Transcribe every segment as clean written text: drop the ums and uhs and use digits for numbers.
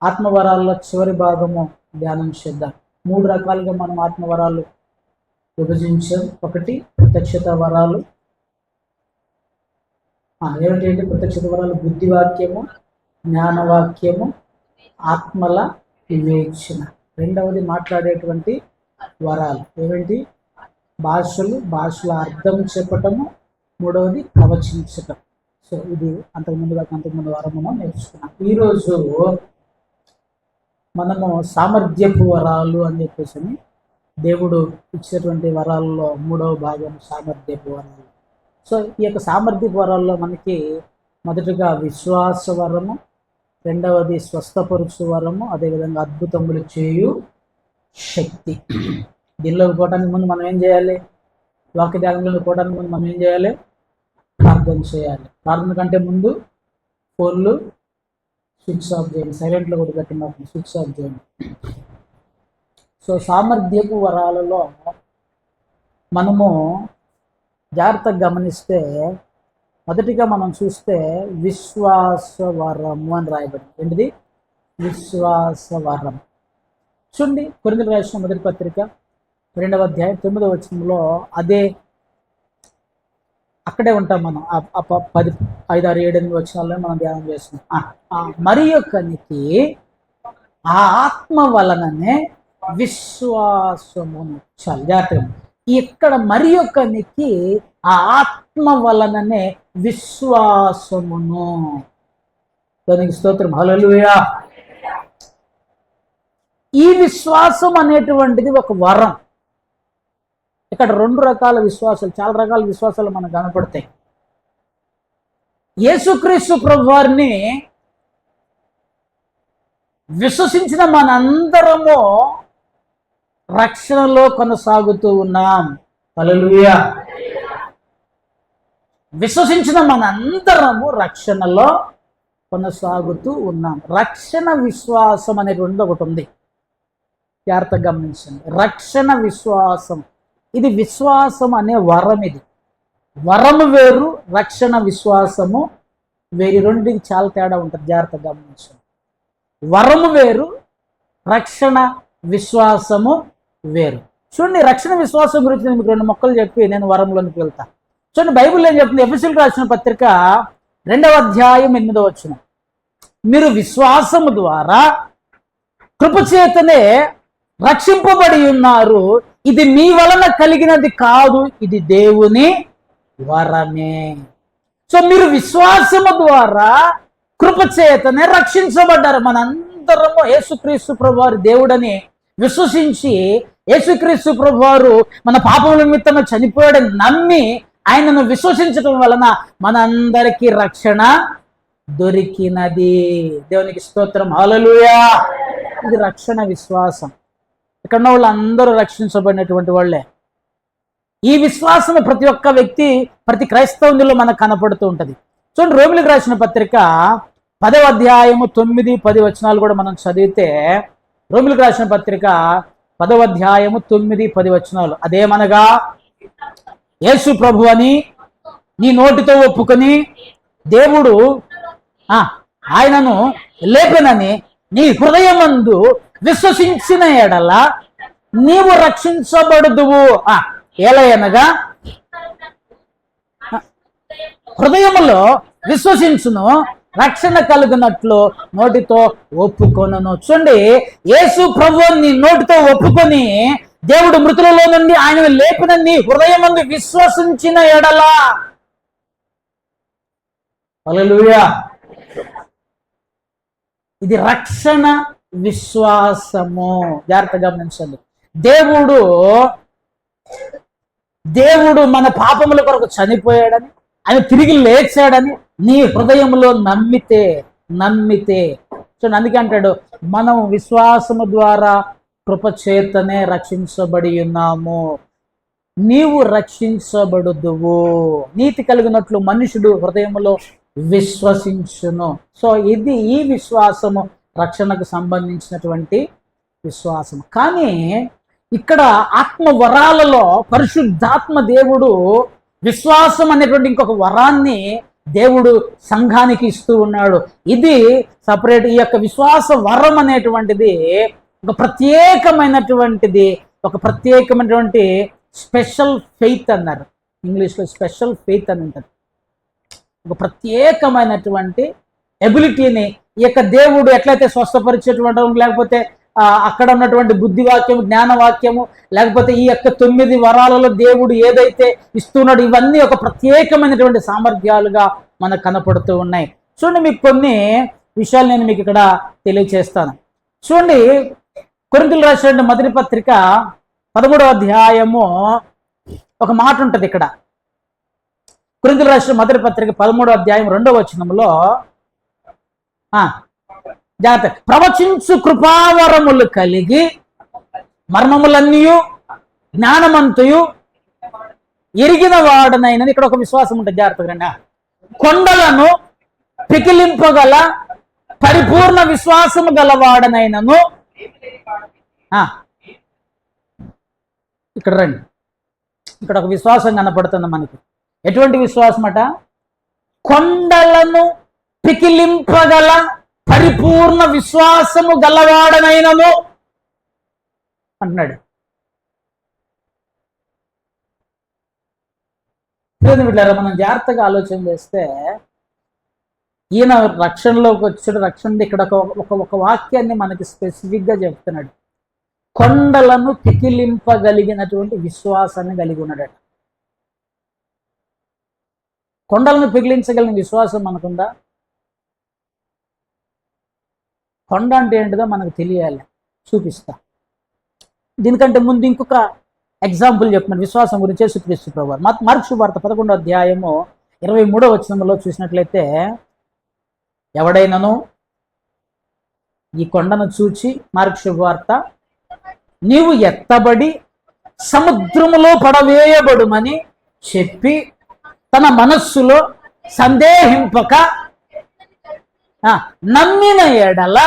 ఆత్మవరాల్లో చివరి భాగము ధ్యానం చేద్దాం. 3 రకాలుగా మనం ఆత్మవరాలు విభజించాం. ఒకటి ప్రత్యక్షత వరాలు. ఏమిటంటే ప్రత్యక్షత వరాలు? బుద్ధివాక్యము, జ్ఞానవాక్యము, ఆత్మల వివేచన. రెండవది మాట్లాడేటువంటి వరాలు. ఏమిటి? భాషల అర్థం చెప్పటము. మూడవది ప్రవచించటం. సో ఇది అంతకుముందు వారము నేర్చుకున్నాం. ఈరోజు మనము సామర్థ్యపు వరాలు అని చెప్పేసి దేవుడు ఇచ్చేటువంటి వరాల్లో 3వ భాగం సామర్థ్యపు వరాలు. సో ఈ యొక్క సామర్థ్యపు వరాల్లో మనకి మొదటిగా విశ్వాస వరము, రెండవది స్వస్థపరుచు వరము, అదేవిధంగా అద్భుతములు చేయు శక్తి. దీనిలోకి పోవడానికి ముందు మనం ఏం చేయాలి? వాక్య ధ్యానంలోకి పోవడానికి ముందు మనం ఏం చేయాలి? ప్రార్థన చేయాలి. ప్రార్థన కంటే ముందు ఫోన్లు స్విచ్ ఆఫ్ చేయండి. సైలెంట్లో కూడా పెట్టినప్పుడు స్విచ్ ఆఫ్ చేయండి. సో సామర్థ్యపు వరాలలో మనము జాగ్రత్తగా గమనిస్తే మొదటిగా మనం చూస్తే విశ్వాస వరము అని రాయబడింది. ఏంటిది? విశ్వాస వరం. చూడండి, కొరింథీయులకు రాసిన మొదటి పత్రిక 2వ అధ్యాయం 9వ వచనంలో అదే అక్కడే ఉంటాం మనం. 10, 5, 6, 7, 8 వచనాల్లో మనం ధ్యానం చేస్తున్నాం. మరి యొక్కనికి ఆ ఆత్మ వలననే విశ్వాసమును. చాలా జాగ్రత్తగా ఇక్కడ మరి యొక్కనికి ఆ ఆత్మ వలననే విశ్వాసమును. దానికి స్తోత్రం, హల్లెలూయా. ఈ విశ్వాసం అనేటువంటిది ఒక వరం. ఇక్కడ 2 రకాల విశ్వాసాలు, చాలా రకాల విశ్వాసాలు మనకు కనపడతాయి. యేసుక్రీస్తు ప్రభువారిని విశ్వసించిన మనందరము రక్షణలో కొనసాగుతూ ఉన్నాం. హల్లెలూయా. విశ్వసించిన మనందరము రక్షణలో కొనసాగుతూ ఉన్నాం. రక్షణ విశ్వాసం అనేటువంటి ఒకటి ఉంది. జాగ్రత్తగా గమనించండి. రక్షణ విశ్వాసం, ఇది విశ్వాసం అనే వరం. ఇది వరము వేరు, రక్షణ విశ్వాసము వేరు. రెండింటికి చాలా తేడా ఉంటుంది. జాగ్రత్తగా గమనించండి. వరము వేరు, రక్షణ విశ్వాసము వేరు. చూడండి, రక్షణ విశ్వాసం గురించి నేను మీకు 2 మొక్కలు చెప్పి నేను వరంలోనికి వెళ్తాను. చూడండి, బైబిల్ ఏం చెప్తుంది? ఎఫెసీయులకు రాసిన పత్రిక 2వ అధ్యాయం 8వ వచనం. మీరు విశ్వాసము ద్వారా కృపచేతనే రక్షింపబడి ఉన్నారు. ఇది మీ వలన కలిగినది కాదు, ఇది దేవుని వరమే. సో మీరు విశ్వాసము ద్వారా కృపచేతనే రక్షించబడ్డారు. మనందరము యేసుక్రీస్తు ప్రభువారు దేవుడని విశ్వసించి, యేసుక్రీస్తు ప్రభువారు మన పాపముల నిమిత్తము చనిపోయాడని నమ్మి ఆయనను విశ్వసించడం వలన మనందరికీ రక్షణ దొరికినది. దేవునికి స్తోత్రం, హల్లెలూయా. ఇది రక్షణ విశ్వాసం. ఇక్కడ ఉన్న వాళ్ళందరూ రక్షించబడినటువంటి వాళ్ళే. ఈ విశ్వాసం ప్రతి ఒక్క వ్యక్తి, ప్రతి క్రైస్తవునిలో మనకు కనపడుతూ ఉంటుంది. చూడండి, రోమిలకు రాసిన పత్రిక 10వ అధ్యాయము 9, 10 వచనాలు కూడా మనం చదివితే, రోమిలకు రాసిన పత్రిక 10వ అధ్యాయము 9, 10 వచనాలు. అదేమనగా, యేసు ప్రభు అని నీ నోటితో ఒప్పుకొని దేవుడు ఆయనను లేపెనని నీ హృదయమందు విశ్వసించిన ఎడల నీవు రక్షించబడుదువు. ఎలయనగా హృదయములో విశ్వసించును, రక్షణ కలుగునట్లు నోటితో ఒప్పుకొనును. చూడండి, యేసు ప్రభువుని నోటితో ఒప్పుకొని దేవుడు మృతులలో నుండి ఆయన లేపిన నీ హృదయమందు విశ్వసించిన ఎడల, హల్లెలూయా, ఇది రక్షణ విశ్వాసము. జాగ్రత్తగా గమనించండి. దేవుడు మన పాపముల కొరకు చనిపోయాడని, ఆయన తిరిగి లేచాడని నీ హృదయంలో నమ్మితే సో అందుకే అంటాడు, మనం విశ్వాసము ద్వారా కృపచేతనే రక్షించబడి ఉన్నాము. నీవు రక్షించబడుదువు. నీతి కలిగినట్లు మనుషుడు హృదయములో విశ్వసించును. సో ఇది ఈ విశ్వాసము రక్షణకు సంబంధించినటువంటి విశ్వాసం. కానీ ఇక్కడ ఆత్మ వరాలలో పరిశుద్ధాత్మ దేవుడు విశ్వాసం అనేటువంటి ఇంకొక వరాన్ని దేవుడు సంఘానికి ఇస్తూ ఉన్నాడు. ఇది సపరేట్. ఈ యొక్క విశ్వాస వరం అనేటువంటిది ఒక ప్రత్యేకమైనటువంటిది, ఒక ప్రత్యేకమైనటువంటి స్పెషల్ ఫెయిత్ అన్నారు ఇంగ్లీష్లో. స్పెషల్ ఫెయిత్ అని ఉంటుంది. ఒక ప్రత్యేకమైనటువంటి ఎబిలిటీని ఈ యొక్క దేవుడు ఎట్లయితే స్వస్థపరిచేటువంటి, లేకపోతే అక్కడ ఉన్నటువంటి బుద్ధివాక్యము, జ్ఞానవాక్యము, లేకపోతే ఈ యొక్క 9 వరాలలో దేవుడు ఏదైతే ఇస్తున్నాడు, ఇవన్నీ ఒక ప్రత్యేకమైనటువంటి సామర్థ్యాలుగా మనకు కనపడుతూ ఉన్నాయి. చూడండి, మీకు కొన్ని విషయాలు నేను మీకు ఇక్కడ తెలియచేస్తాను. చూడండి, కొరింథీయులకు రాసిన మొదటి పత్రిక 13వ అధ్యాయము ఒక మాట ఉంటుంది ఇక్కడ. కొరింథీయులకు రాసిన మొదటి పత్రిక 13వ అధ్యాయం 2వ వచనంలో జాగ్రత్త, ప్రవచించు కృపావరములు కలిగి మర్మములన్నీయు జ్ఞానమంతయు ఎరిగిన వాడనైనది. ఇక్కడ ఒక విశ్వాసం ఉంటుంది, జాగ్రత్తగా. కొండలను పికిలింపగల పరిపూర్ణ విశ్వాసము గలవాడనైనను. ఇక్కడ రండి, ఇక్కడ ఒక విశ్వాసం కనపడుతుంది మనకి. ఎటువంటి విశ్వాసం అట? కొండలను పికిలింపగల పరిపూర్ణ విశ్వాసము గలవాడనైనను అంటున్నాడు. మనం జాగ్రత్తగా ఆలోచన చేస్తే ఈయన రక్షణలోకి వచ్చాడు. రక్షణ ఇక్కడ ఒక వాక్యాన్ని మనకి స్పెసిఫిక్గా చెప్తున్నాడు. కొండలను పికిలింపగలిగినటువంటి విశ్వాసాన్ని కలిగి ఉన్నాడట. కొండలను పిగిలించగలిగిన విశ్వాసం మనకుందా? కొండ అంటే ఏంటిదో మనకు తెలియాలి, చూపిస్తా. దీనికంటే ముందు ఇంకొక ఎగ్జాంపుల్ చెప్తున్నాను విశ్వాసం గురించి. యేసుక్రీస్తు ప్రభువారు మార్కు సువార్త 11వ అధ్యాయము 23వ వచనంలో చూసినట్లయితే, ఎవడైనను ఈ కొండను చూచి, మార్కు సువార్త, నీవు ఎత్తబడి సముద్రములో పడవేయబడుమని చెప్పి తన మనస్సులో సందేహింపక నమ్మిన ఎడల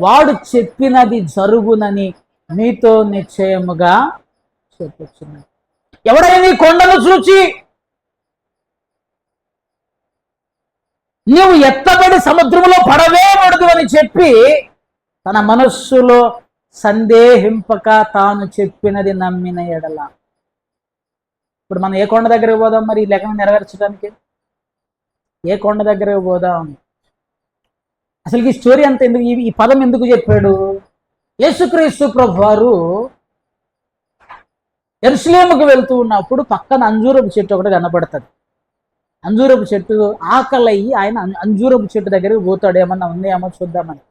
వాడు చెప్పినది జరుగునని మీతో నిశ్చయముగా చెప్పుచున్నాడు. ఎవడైనా ఈ కొండను చూచి నీవు ఎత్తబడి సముద్రములో పడవేయబడదు అని చెప్పి తన మనస్సులో సందేహింపక తాను చెప్పినది నమ్మిన ఎడల. ఇప్పుడు మనం ఏ కొండ దగ్గరకు పోదాం మరి ఈ లెక్కను నెరవేర్చడానికి? ఏ కొండ దగ్గరకు పోదాం? అసలు ఈ స్టోరీ అంతా ఎందుకు, ఈ పదం ఎందుకు చెప్పాడు? యేసుక్రీస్తు ప్రభువారు యెరూషలేముకు వెళ్తూ ఉన్నప్పుడు పక్కన అంజూరపు చెట్టు ఒకటి కనపడుతుంది. అంజూరపు చెట్టు ఆకలయ్యి ఆయన అంజూరపు చెట్టు దగ్గరికి పోతాడు, ఏమన్నా ఉన్నాయేమో చూద్దామని.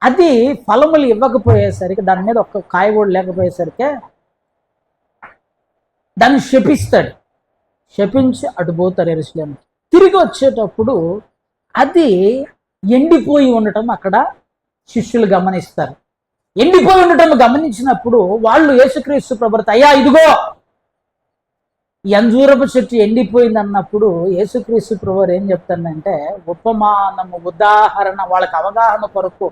అది ఫలములు ఇవ్వకపోయేసరికి, దాని మీద ఒక్క కాయ కూడా లేకపోయేసరికి దాన్ని శపిస్తాడు. శపించి అటు పోతారు యెరూషలేముకి. తిరిగి వచ్చేటప్పుడు అది ఎండిపోయి ఉండటం అక్కడ శిష్యులు గమనిస్తారు. ఎండిపోయి ఉండటం గమనించినప్పుడు వాళ్ళు యేసుక్రీస్తు ప్రభువుతో, అయ్యా ఇదిగో ఈ అంజూరపు చెట్టు ఎండిపోయింది అన్నప్పుడు యేసుక్రీస్తు ప్రభువారు ఏం చెప్తారంటే, ఉపమానము, ఉదాహరణ, వాళ్ళకి అవగాహన కొరకు,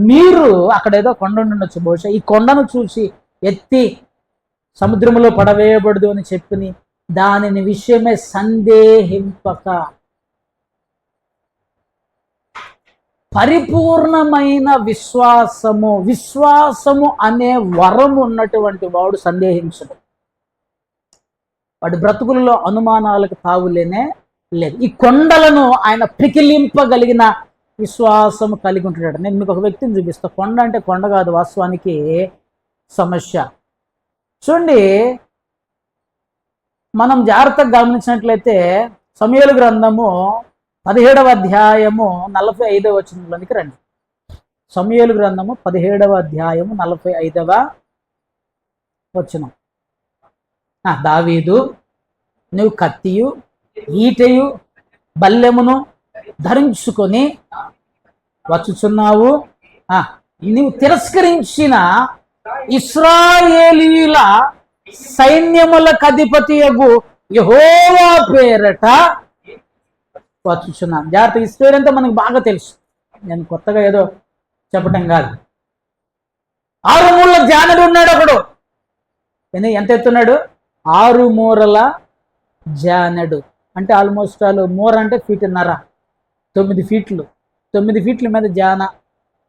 మీరు అక్కడ ఏదో కొండ ఉండొచ్చు, బహుశా ఈ కొండను చూసి ఎత్తి సముద్రంలో పడవేయబడదు అని చెప్పి దానిని విషయమే సందేహింపక పరిపూర్ణమైన విశ్వాసము అనే వరం ఉన్నటువంటి వాడు సందేహించడు. వాడి బ్రతుకులలో అనుమానాలకు తావులేనే లేదు. ఈ కొండలను ఆయన పికిలింపగలిగిన విశ్వాసము కలిగి ఉంటున్నాడు. నేను మీకు ఒక వ్యక్తిని చూపిస్తా. కొండ అంటే కొండ కాదు, వాస్తవానికి సమస్య. చూడండి, మనం జాగ్రత్తగా గమనించినట్లయితే సమూయేలు గ్రంథము 17వ అధ్యాయము 45వ వచనంలోనికి రండి. సమూయేలు గ్రంథము 17వ అధ్యాయము 45వ వచనం. దావీదు, నువ్వు కత్తియు ఈటెయు బల్లెమును ధరించుకొని వచ్చుచున్నావు. నీవు తిరస్కరించిన ఇశ్రాయేలీయుల సైన్యములకు అధిపతియగు యెహోవా పేరట వచ్చుచున్నాను. జాగ్రత్త, ఈ స్టోరీ అంతా మనకు బాగా తెలుసు, నేను కొత్తగా ఏదో చెప్పటం కాదు. 6 మూరల జానడు ఉన్నాడు ఒకడు. ఎంత ఎత్తున్నాడు? 6 మూరల జానడు అంటే ఆల్మోస్ట్ ఆల్ మోర్ అంటే 1.5 ఫీట్ 9 ఫీట్లు 9 ఫీట్ల మీద జాన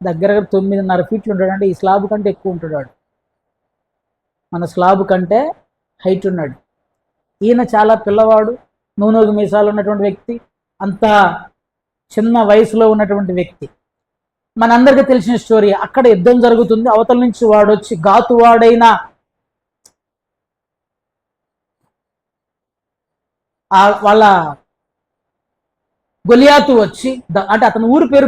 దగ్గర 9.5 ఫీట్లు ఉంటాడు. అంటే ఈ స్లాబ్ కంటే ఎక్కువ ఉంటాడు. మన స్లాబ్ కంటే హైట్ ఉన్నాడు. ఈయన చాలా పిల్లవాడు, నూనెగు మీసాలు ఉన్నటువంటి వ్యక్తి, అంత చిన్న వయసులో ఉన్నటువంటి వ్యక్తి. మనందరికీ తెలిసిన స్టోరీ. అక్కడ యుద్ధం జరుగుతుంది. అవతల నుంచి వాడు వచ్చి గాతువాడైన వాళ్ళ గొలియాతు వచ్చి, అంటే అతని ఊరి పేరు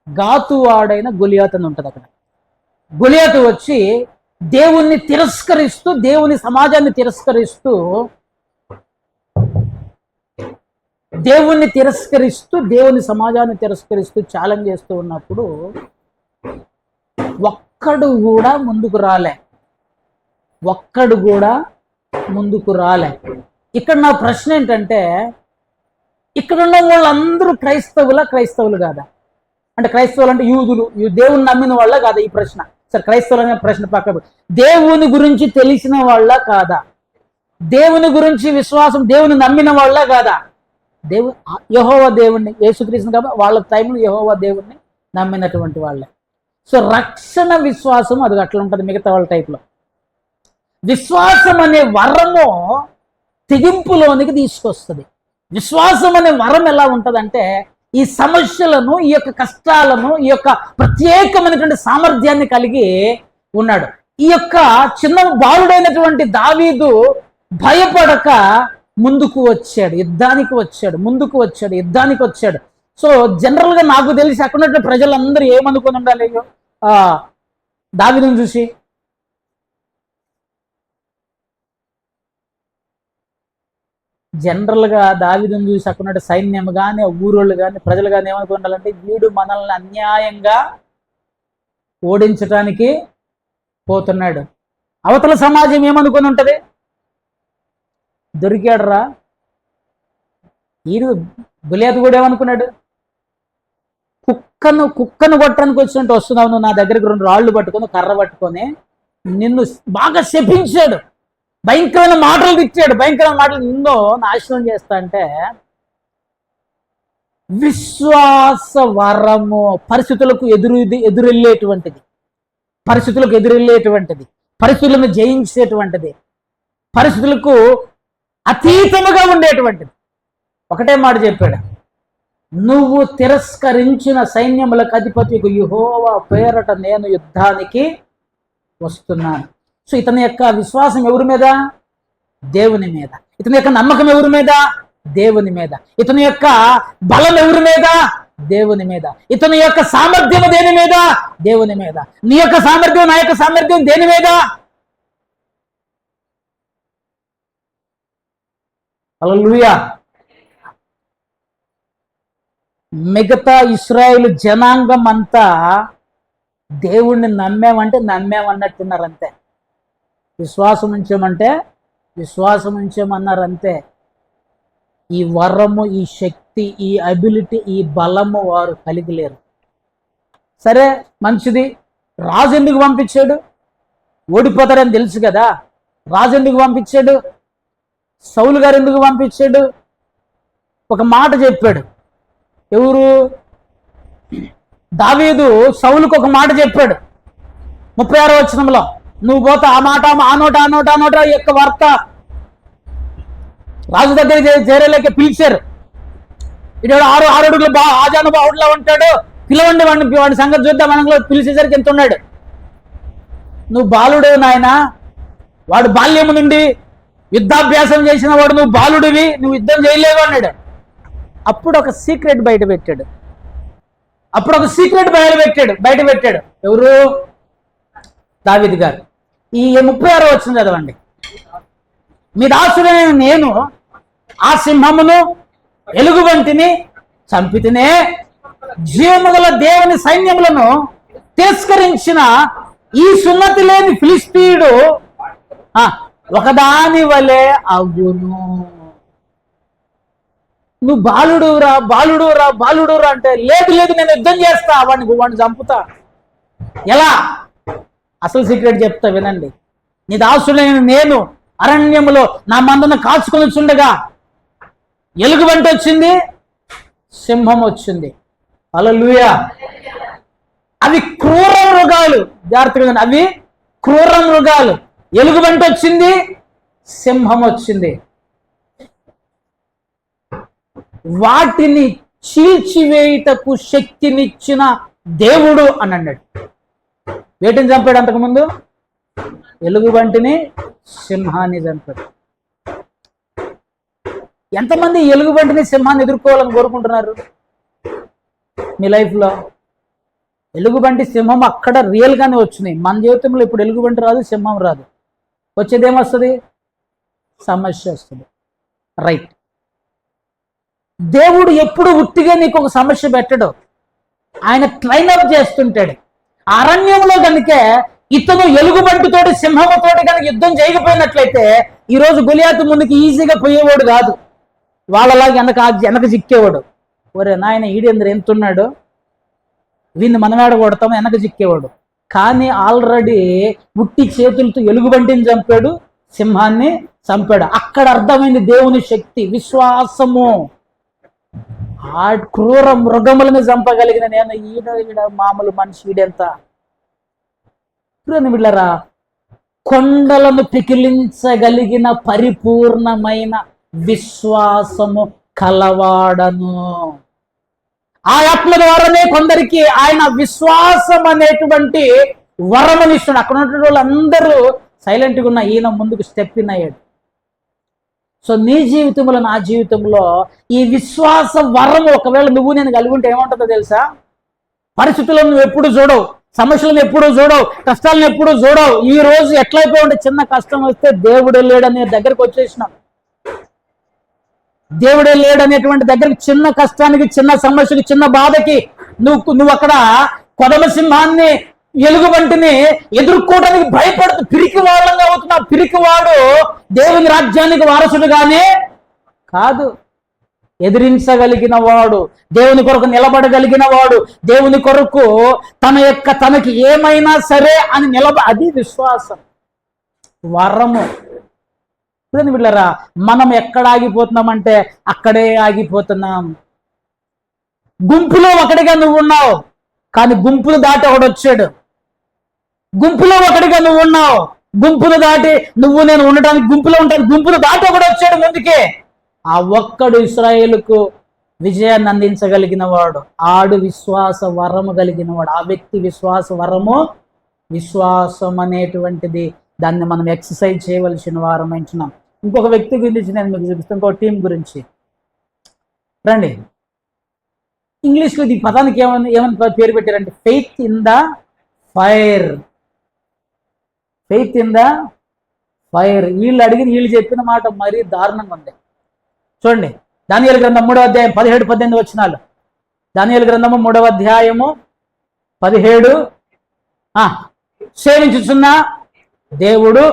గాతువాడైన గొలియాతు అని ఉంటుంది అక్కడ. గొలియాతు వచ్చి దేవుని తిరస్కరిస్తూ, దేవుని సమాజాన్ని తిరస్కరిస్తూ, దేవుని సమాజాన్ని తిరస్కరిస్తూ ఛాలెంజ్ చేస్తూ ఉన్నప్పుడు ఒక్కడు కూడా ముందుకు రాలే. ఇక్కడ నా ప్రశ్న ఏంటంటే, ఇక్కడ ఉన్న వాళ్ళందరూ క్రైస్తవులు కాదా? అంటే క్రైస్తవులు అంటే యూదులు, దేవుని నమ్మిన వాళ్ళ కాదా? ఈ ప్రశ్న. సరే, క్రైస్తవులు అనే ప్రశ్న పక్కన, దేవుని గురించి తెలిసిన వాళ్ళ కాదా? దేవుని గురించి విశ్వాసం, దేవుని నమ్మిన వాళ్ళ కాదా? యెహోవా దేవుణ్ణి, యేసుక్రీస్తుని కాబట్టి వాళ్ళ టైంలో యెహోవా దేవుణ్ణి నమ్మినటువంటి వాళ్ళే. సో రక్షణ విశ్వాసం అది అట్లా ఉంటుంది మిగతా వాళ్ళ టైప్లో. విశ్వాసం అనే వరము తెగింపులోనికి తీసుకొస్తుంది. విశ్వాసం అనే వరం ఎలా ఉంటుందంటే, ఈ సమస్యలను, ఈ యొక్క కష్టాలను, ఈ యొక్క ప్రత్యేకమైనటువంటి సామర్థ్యాన్ని కలిగి ఉన్నాడు. ఈ యొక్క చిన్న బాలుడైనటువంటి దావీదు భయపడక ముందుకు వచ్చాడు, యుద్ధానికి వచ్చాడు. సో జనరల్గా నాకు తెలిసి అక్కడ ఉన్న ప్రజలందరూ ఏమనుకుని ఉండాలి దావీదును చూసి? జనరల్గా దావీదును చూసి అక్కడ సైన్యం కానీ, ఊరోళ్ళు కానీ, ప్రజలు కానీ ఏమనుకుని ఉండాలంటే, వీడు మనల్ని అన్యాయంగా ఓడించటానికి పోతున్నాడు. అవతల సమాజం ఏమనుకుని ఉంటుంది? దొరికాడురా. ఈడు గొలియాతు కూడా ఏమనుకున్నాడు? కుక్కను కొట్టడానికి వచ్చినట్టు వస్తున్నావు నువ్వు నా దగ్గరికి, 2 రాళ్ళు పట్టుకొని, కర్ర పట్టుకొని నిన్ను బాగా శపించాడు, భయంకరమైన మాటలు తిట్టాడు, నిన్ను నాశనం చేస్తా అంటే, విశ్వాస వరము పరిస్థితులకు ఎదురెళ్ళేటువంటిది, పరిస్థితులను జయించేటువంటిది, పరిస్థితులకు అతీతముగా ఉండేటువంటిది. ఒకటే మాట చెప్పాడు, నువ్వు తిరస్కరించిన సైన్యములకు అధిపతి యెహోవా పేరట నేను యుద్ధానికి వస్తున్నాను. సో ఇతని యొక్క విశ్వాసం ఎవరి మీద? దేవుని మీద. ఇతని యొక్క నమ్మకం ఎవరి మీద? దేవుని మీద. ఇతని యొక్క బలం ఎవరి మీద? దేవుని మీద. ఇతని యొక్క సామర్థ్యం దేని మీద? దేవుని మీద. నీ యొక్క సామర్థ్యం, నా యొక్క సామర్థ్యం దేని మీద? హల్లెలూయా. మిగతా ఇశ్రాయేలు జనాంగం అంతా దేవుణ్ణి నమ్మామన్నట్టున్నారంతే. విశ్వాసం ఉంచామన్నారంతే. ఈ వరము, ఈ శక్తి, ఈ అబిలిటీ, ఈ బలము వారు కలిగి లేరు. సరే, మంచిది. రాజు ఎందుకు పంపించాడు? ఓడిపోతారని తెలుసు కదా. రాజు ఎందుకు పంపించాడు? సౌలు గారు ఎందుకు పంపించాడు? ఒక మాట చెప్పాడు. ఎవరు? దావీదు సౌలుకు ఒక మాట చెప్పాడు 36వ వచనంలో. నువ్వు పోతా ఆ మాట, ఆ నోట ఈ యొక్క వార్త రాజు దగ్గర చేరేలేక పిలిచారు. ఇటు 6 అడుగులు ఆజాను బావుడులా ఉంటాడు, పిలవండి వాడి సంగతి చూద్దాం. మనలో పిలిచేసరికి ఎంత ఉన్నాడు? నువ్వు బాలుడు నాయన, వాడు బాల్యము నుండి యుద్ధాభ్యాసం చేసిన వాడు, నువ్వు బాలుడివి, నువ్వు యుద్ధం చేయలేవు అన్నాడు. అప్పుడు ఒక సీక్రెట్ బయట పెట్టాడు. బయట పెట్టాడు. ఎవరు? దావీదు గారు. ఈ 36వ వచనం చదవండి. మీ దాసుడైన నేను ఆ సింహమును ఎలుగుబంటిని చంపితినే, జీవముగల దేవుని సైన్యములను తిరస్కరించిన ఈ సున్నతి లేని ఫిలిస్తీయుడు ఒకదాని వలె అగును. నువ్వు బాలుడురా అంటే, లేదు నేను యుద్ధం చేస్తా, వాడిని చంపుతా. ఎలా? అసలు సీక్రెట్ చెప్తా వినండి. నీ దాసుడైన నేను అరణ్యములో నా మందను కాచుకొని చుండగా ఎలుగుబంటి వచ్చింది, సింహం వచ్చింది. హల్లెలూయా. అవి క్రూర మృగాలు, జాగ్రత్తగా, అవి క్రూర మృగాలు. ఎలుగుబంటి వచ్చింది, సింహం వచ్చింది. వాటిని చీల్చివేయుటకు శక్తినిచ్చిన దేవుడు అని అన్నాడు. వేటిని చంపాడు అంతకుముందు? ఎలుగుబంటిని, సింహాన్ని చంపాడు. ఎంతమంది ఎలుగుబంటిని, సింహాన్ని ఎదుర్కోవాలని కోరుకుంటున్నారు మీ లైఫ్లో? ఎలుగుబంటి, సింహం అక్కడ రియల్గానే వచ్చినాయి. మన జీవితంలో ఇప్పుడు ఎలుగుబంటి రాదు, సింహం రాదు. వచ్చేది ఏమొస్తుంది? సమస్య వస్తుంది. రైట్. దేవుడు ఎప్పుడు ఉట్టిగా నీకు ఒక సమస్య పెట్టడు, ఆయన ట్రైనప్ చేస్తుంటాడు. అరణ్యంలో కనుక ఇతను ఎలుగుబంటితోటి, సింహముతోటి కనుక యుద్ధం చేయకపోయినట్లయితే ఈరోజు గొలియాతు ముందుకు ఈజీగా పోయేవాడు కాదు. వాళ్ళలాగా వెనక చిక్కేవాడు. ఒరే నాయన, ఈడేంద్ర ఎంతున్నాడు, వీడిని మనమేడ కొడతాము, వెనక చిక్కేవాడు. కానీ ఆల్రెడీ ఉట్టి చేతులతో ఎలుగుబంటిని చంపాడు, సింహాన్ని చంపాడు. అక్కడ అర్థమైంది దేవుని శక్తి, విశ్వాసము. ఆ క్రూర మృగములను చంపగలిగిన నేను ఈడ మామూలు మనిషి, ఈడెంత బిడ్డలారా, కొండలను పికిలించగలిగిన పరిపూర్ణమైన విశ్వాసము కలవాడను. ఆ ఆత్మ ద్వారానే కొందరికి ఆయన విశ్వాసం అనేటువంటి వరమనిస్తున్నాడు. అక్కడ ఉన్నటువంటి వాళ్ళందరూ సైలెంట్గా ఉన్న ఈయన ముందుకు స్టెప్ ఇన్ అయ్యాడు. సో నీ జీవితంలో, నా జీవితంలో ఈ విశ్వాస వరం ఒకవేళ నువ్వు నేను కలిగి ఉంటే ఏమంటుందో తెలుసా? పరిస్థితులను నువ్వు ఎప్పుడు చూడవు, సమస్యలను ఎప్పుడు చూడవు, కష్టాలను ఎప్పుడు చూడవు. ఈ రోజు ఎట్లయిపోయి ఉంటే చిన్న కష్టం వస్తే దేవుడే లేడనే దగ్గరకు వచ్చేసినాం. దేవుడే లేడనేటువంటి దగ్గరికి, చిన్న కష్టానికి, చిన్న సమస్యకి, చిన్న బాధకి నువ్వు అక్కడ కొదమ సింహాన్ని, ఎలుగుబంటిని ఎదుర్కోవడానికి భయపడుతూ పిరికి వాళ్ళంగా అవుతున్నావు. పిరికివాడు దేవుని రాజ్యానికి వారసుడుగానే కాదు, ఎదిరించగలిగిన వాడు, దేవుని కొరకు నిలబడగలిగిన వాడు, దేవుని కొరకు తనకి ఏమైనా సరే అని అది విశ్వాసం, వరము. వీళ్ళరా, మనం ఎక్కడ ఆగిపోతున్నామంటే అక్కడే ఆగిపోతున్నాం. గుంపులో ఒకటిగా నువ్వు ఉన్నావు, కానీ గుంపులు దాటి ఒకడు వచ్చాడు. గుంపులో ఒకటిగా నువ్వు ఉన్నావు, గుంపులు దాటి నేను ఉండటానికి గుంపులో ఉంటాను, గుంపులు దాటి ఒకడు వచ్చాడు ముందుకే. ఆ ఒక్కడు ఇశ్రాయేలుకు విజయాన్ని అందించగలిగిన వాడు, ఆడు విశ్వాస వరము కలిగిన వాడు. ఆ వ్యక్తి విశ్వాస వరము, విశ్వాసం అనేటువంటిది, దాన్ని మనం ఎక్సర్సైజ్ చేయవలసిన వారం అంటున్నాం. ఇంకొక వ్యక్తి గురించి నేను మీకు చూపిస్తాను, ఇంకో టీం గురించి. రండి. ఇంగ్లీష్లో ఈ పదానికి ఏమని పేరు పెట్టారంటే faith in the fire. Faith in the fire. వీళ్ళు చెప్పిన మాట మరీ దారుణంగా ఉంది. చూడండి, దానియేలు గ్రంథం 3వ అధ్యాయం 17-18 వచనాలు. దానియేలు గ్రంథము 3వ అధ్యాయము 17. సేవించుచున్న దేవుడు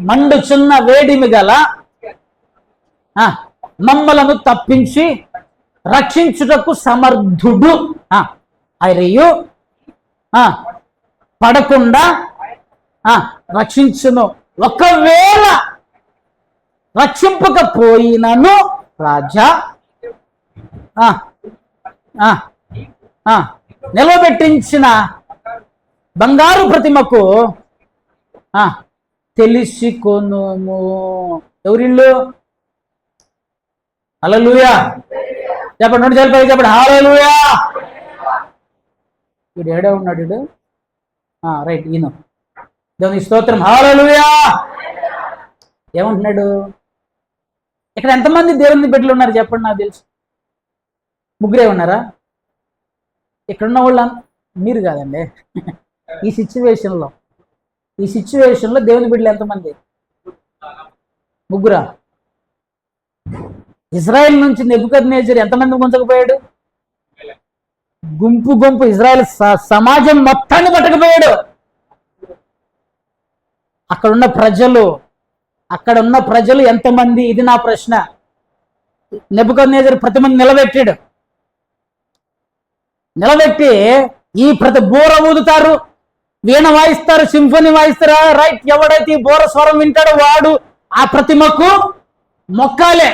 మండుచున్న వేడిమి గల మమ్మలను తప్పించి రక్షించుటకు సమర్థుడు. అరియు పడకుండా రక్షించును. ఒకవేళ రక్షింపకపోయినను రాజా నిలబెట్టించిన బంగారు ప్రతిమకు తెలిసికొనుము. ఎవరిళ్ళు? హల్లెలూయా చెప్పండి, నోటి చెప్పండి, చెప్పండి హల్లెలూయా. వీడు ఏడే ఉన్నాడు, వీడు రైట్, ఈయన దేవుని స్తోత్రం, హల్లెలూయా. ఏమంటున్నాడు? ఇక్కడ ఎంతమంది దేవుని బిడ్డలు ఉన్నారు చెప్పండి, నాకు తెలుసు. ముగ్గురే ఉన్నారా? ఇక్కడున్న వాళ్ళు మీరు కాదండి. ఈ సిచ్యువేషన్లో దేవుని బిడ్డలు ఎంతమంది? ముగ్గురా? ఇజ్రాయెల్ నుంచి నెబుకద్నెజర్ ఎంతమంది ముంచకపోయాడు? గుంపు ఇజ్రాయెల్ సమాజం మొత్తాన్ని పట్టకపోయాడు. అక్కడ ఉన్న ప్రజలు ఎంతమంది? ఇది నా ప్రశ్న. నెబుకద్నెజర్ ప్రతిమంది నిలబెట్టి ఈ ప్రతి బోర ఊదుతారు, వీణ వాయిస్తారు, సింఫనీ వాయిస్తారా, రైట్. ఎవడైతే ఈ బోర స్వరం వింటాడో వాడు ఆ ప్రతిమకు మొక్కాలే.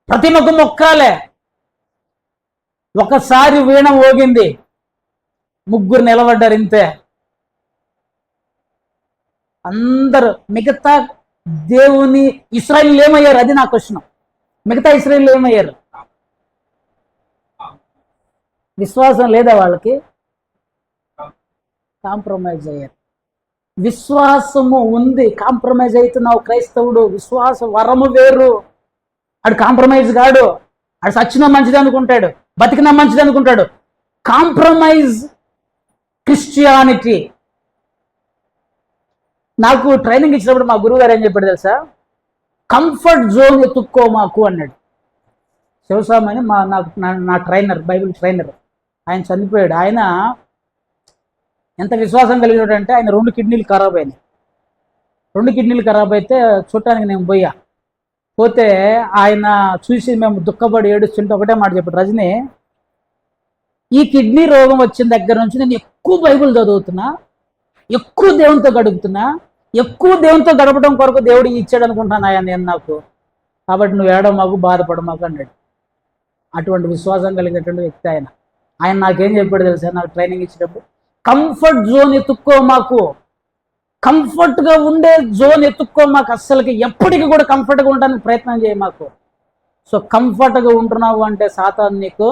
ప్రతిమకు మొక్కాలే. ఒకసారి వీణ మోగింది, ముగ్గురు నిలబడ్డారు, ఇంతే. అందరూ మిగతా దేవుని ఇశ్రాయేలీయులు ఏమయ్యారు? అది నా క్వశ్చన్. మిగతా ఇశ్రాయేలీయులు ఏమయ్యారు? విశ్వాసం లేదా వాళ్ళకి? కాంప్రమైజ్ అయ్యారు. విశ్వాసము ఉంది, కాంప్రమైజ్ అవుతున్నావు క్రైస్తవుడు. విశ్వాస వరము వేరు. ఆడు కాంప్రమైజ్ కాడు. ఆడు సచ్చినా మంచిది అనుకుంటాడు, బతికినా మంచిది అనుకుంటాడు. Compromise Christianity. నాకు ట్రైనింగ్ ఇచ్చినప్పుడు మా గురువు గారు ఏం చెప్పాడు తెలుసా? కంఫర్ట్ జోన్ ఎత్తుక్కో మాకు అన్నాడు. శివస్వామి అని నా ట్రైనర్, బైబిల్ ట్రైనర్, ఆయన చనిపోయాడు. ఆయన ఎంత విశ్వాసం కలిగినాడంటే, ఆయన 2 కిడ్నీలు ఖరాబ్ అయినాయి. 2 కిడ్నీలు ఖరాబ్ అయితే చూడటానికి నేను పోతే ఆయన చూసి మేము దుఃఖపడి ఏడుస్తుంటే ఒకటే మాట చెప్పాడు, రజని, ఈ కిడ్నీ రోగం వచ్చిన దగ్గర నుంచి నేను ఎక్కువ బైబిల్ చదువుతున్నా, ఎక్కువ దేవునితో గడుపుతున్నా, ఎక్కువ దేవునితో గడపడం కొరకు దేవుడు ఇచ్చాడు అనుకుంటున్నాను ఆయన నేను నాకు. కాబట్టి నువ్వు ఏడమాకు, బాధపడమాకు అన్నాడు. అటువంటి విశ్వాసం కలిగినటువంటి వ్యక్తి ఆయన. ఆయన నాకేం చెప్పాడు తెలుసా? నాకు ట్రైనింగ్ ఇచ్చినప్పుడు, కంఫర్ట్ జోన్ ఎత్తుక్కో మాకు, కంఫర్ట్గా ఉండే జోన్ ఎత్తుక్కో మాకు. అస్సలకి ఎప్పటికీ కూడా కంఫర్ట్గా ఉండడానికి ప్రయత్నం చేయ మాకు. సో కంఫర్ట్గా ఉంటున్నావు అంటే సాతాను నీకు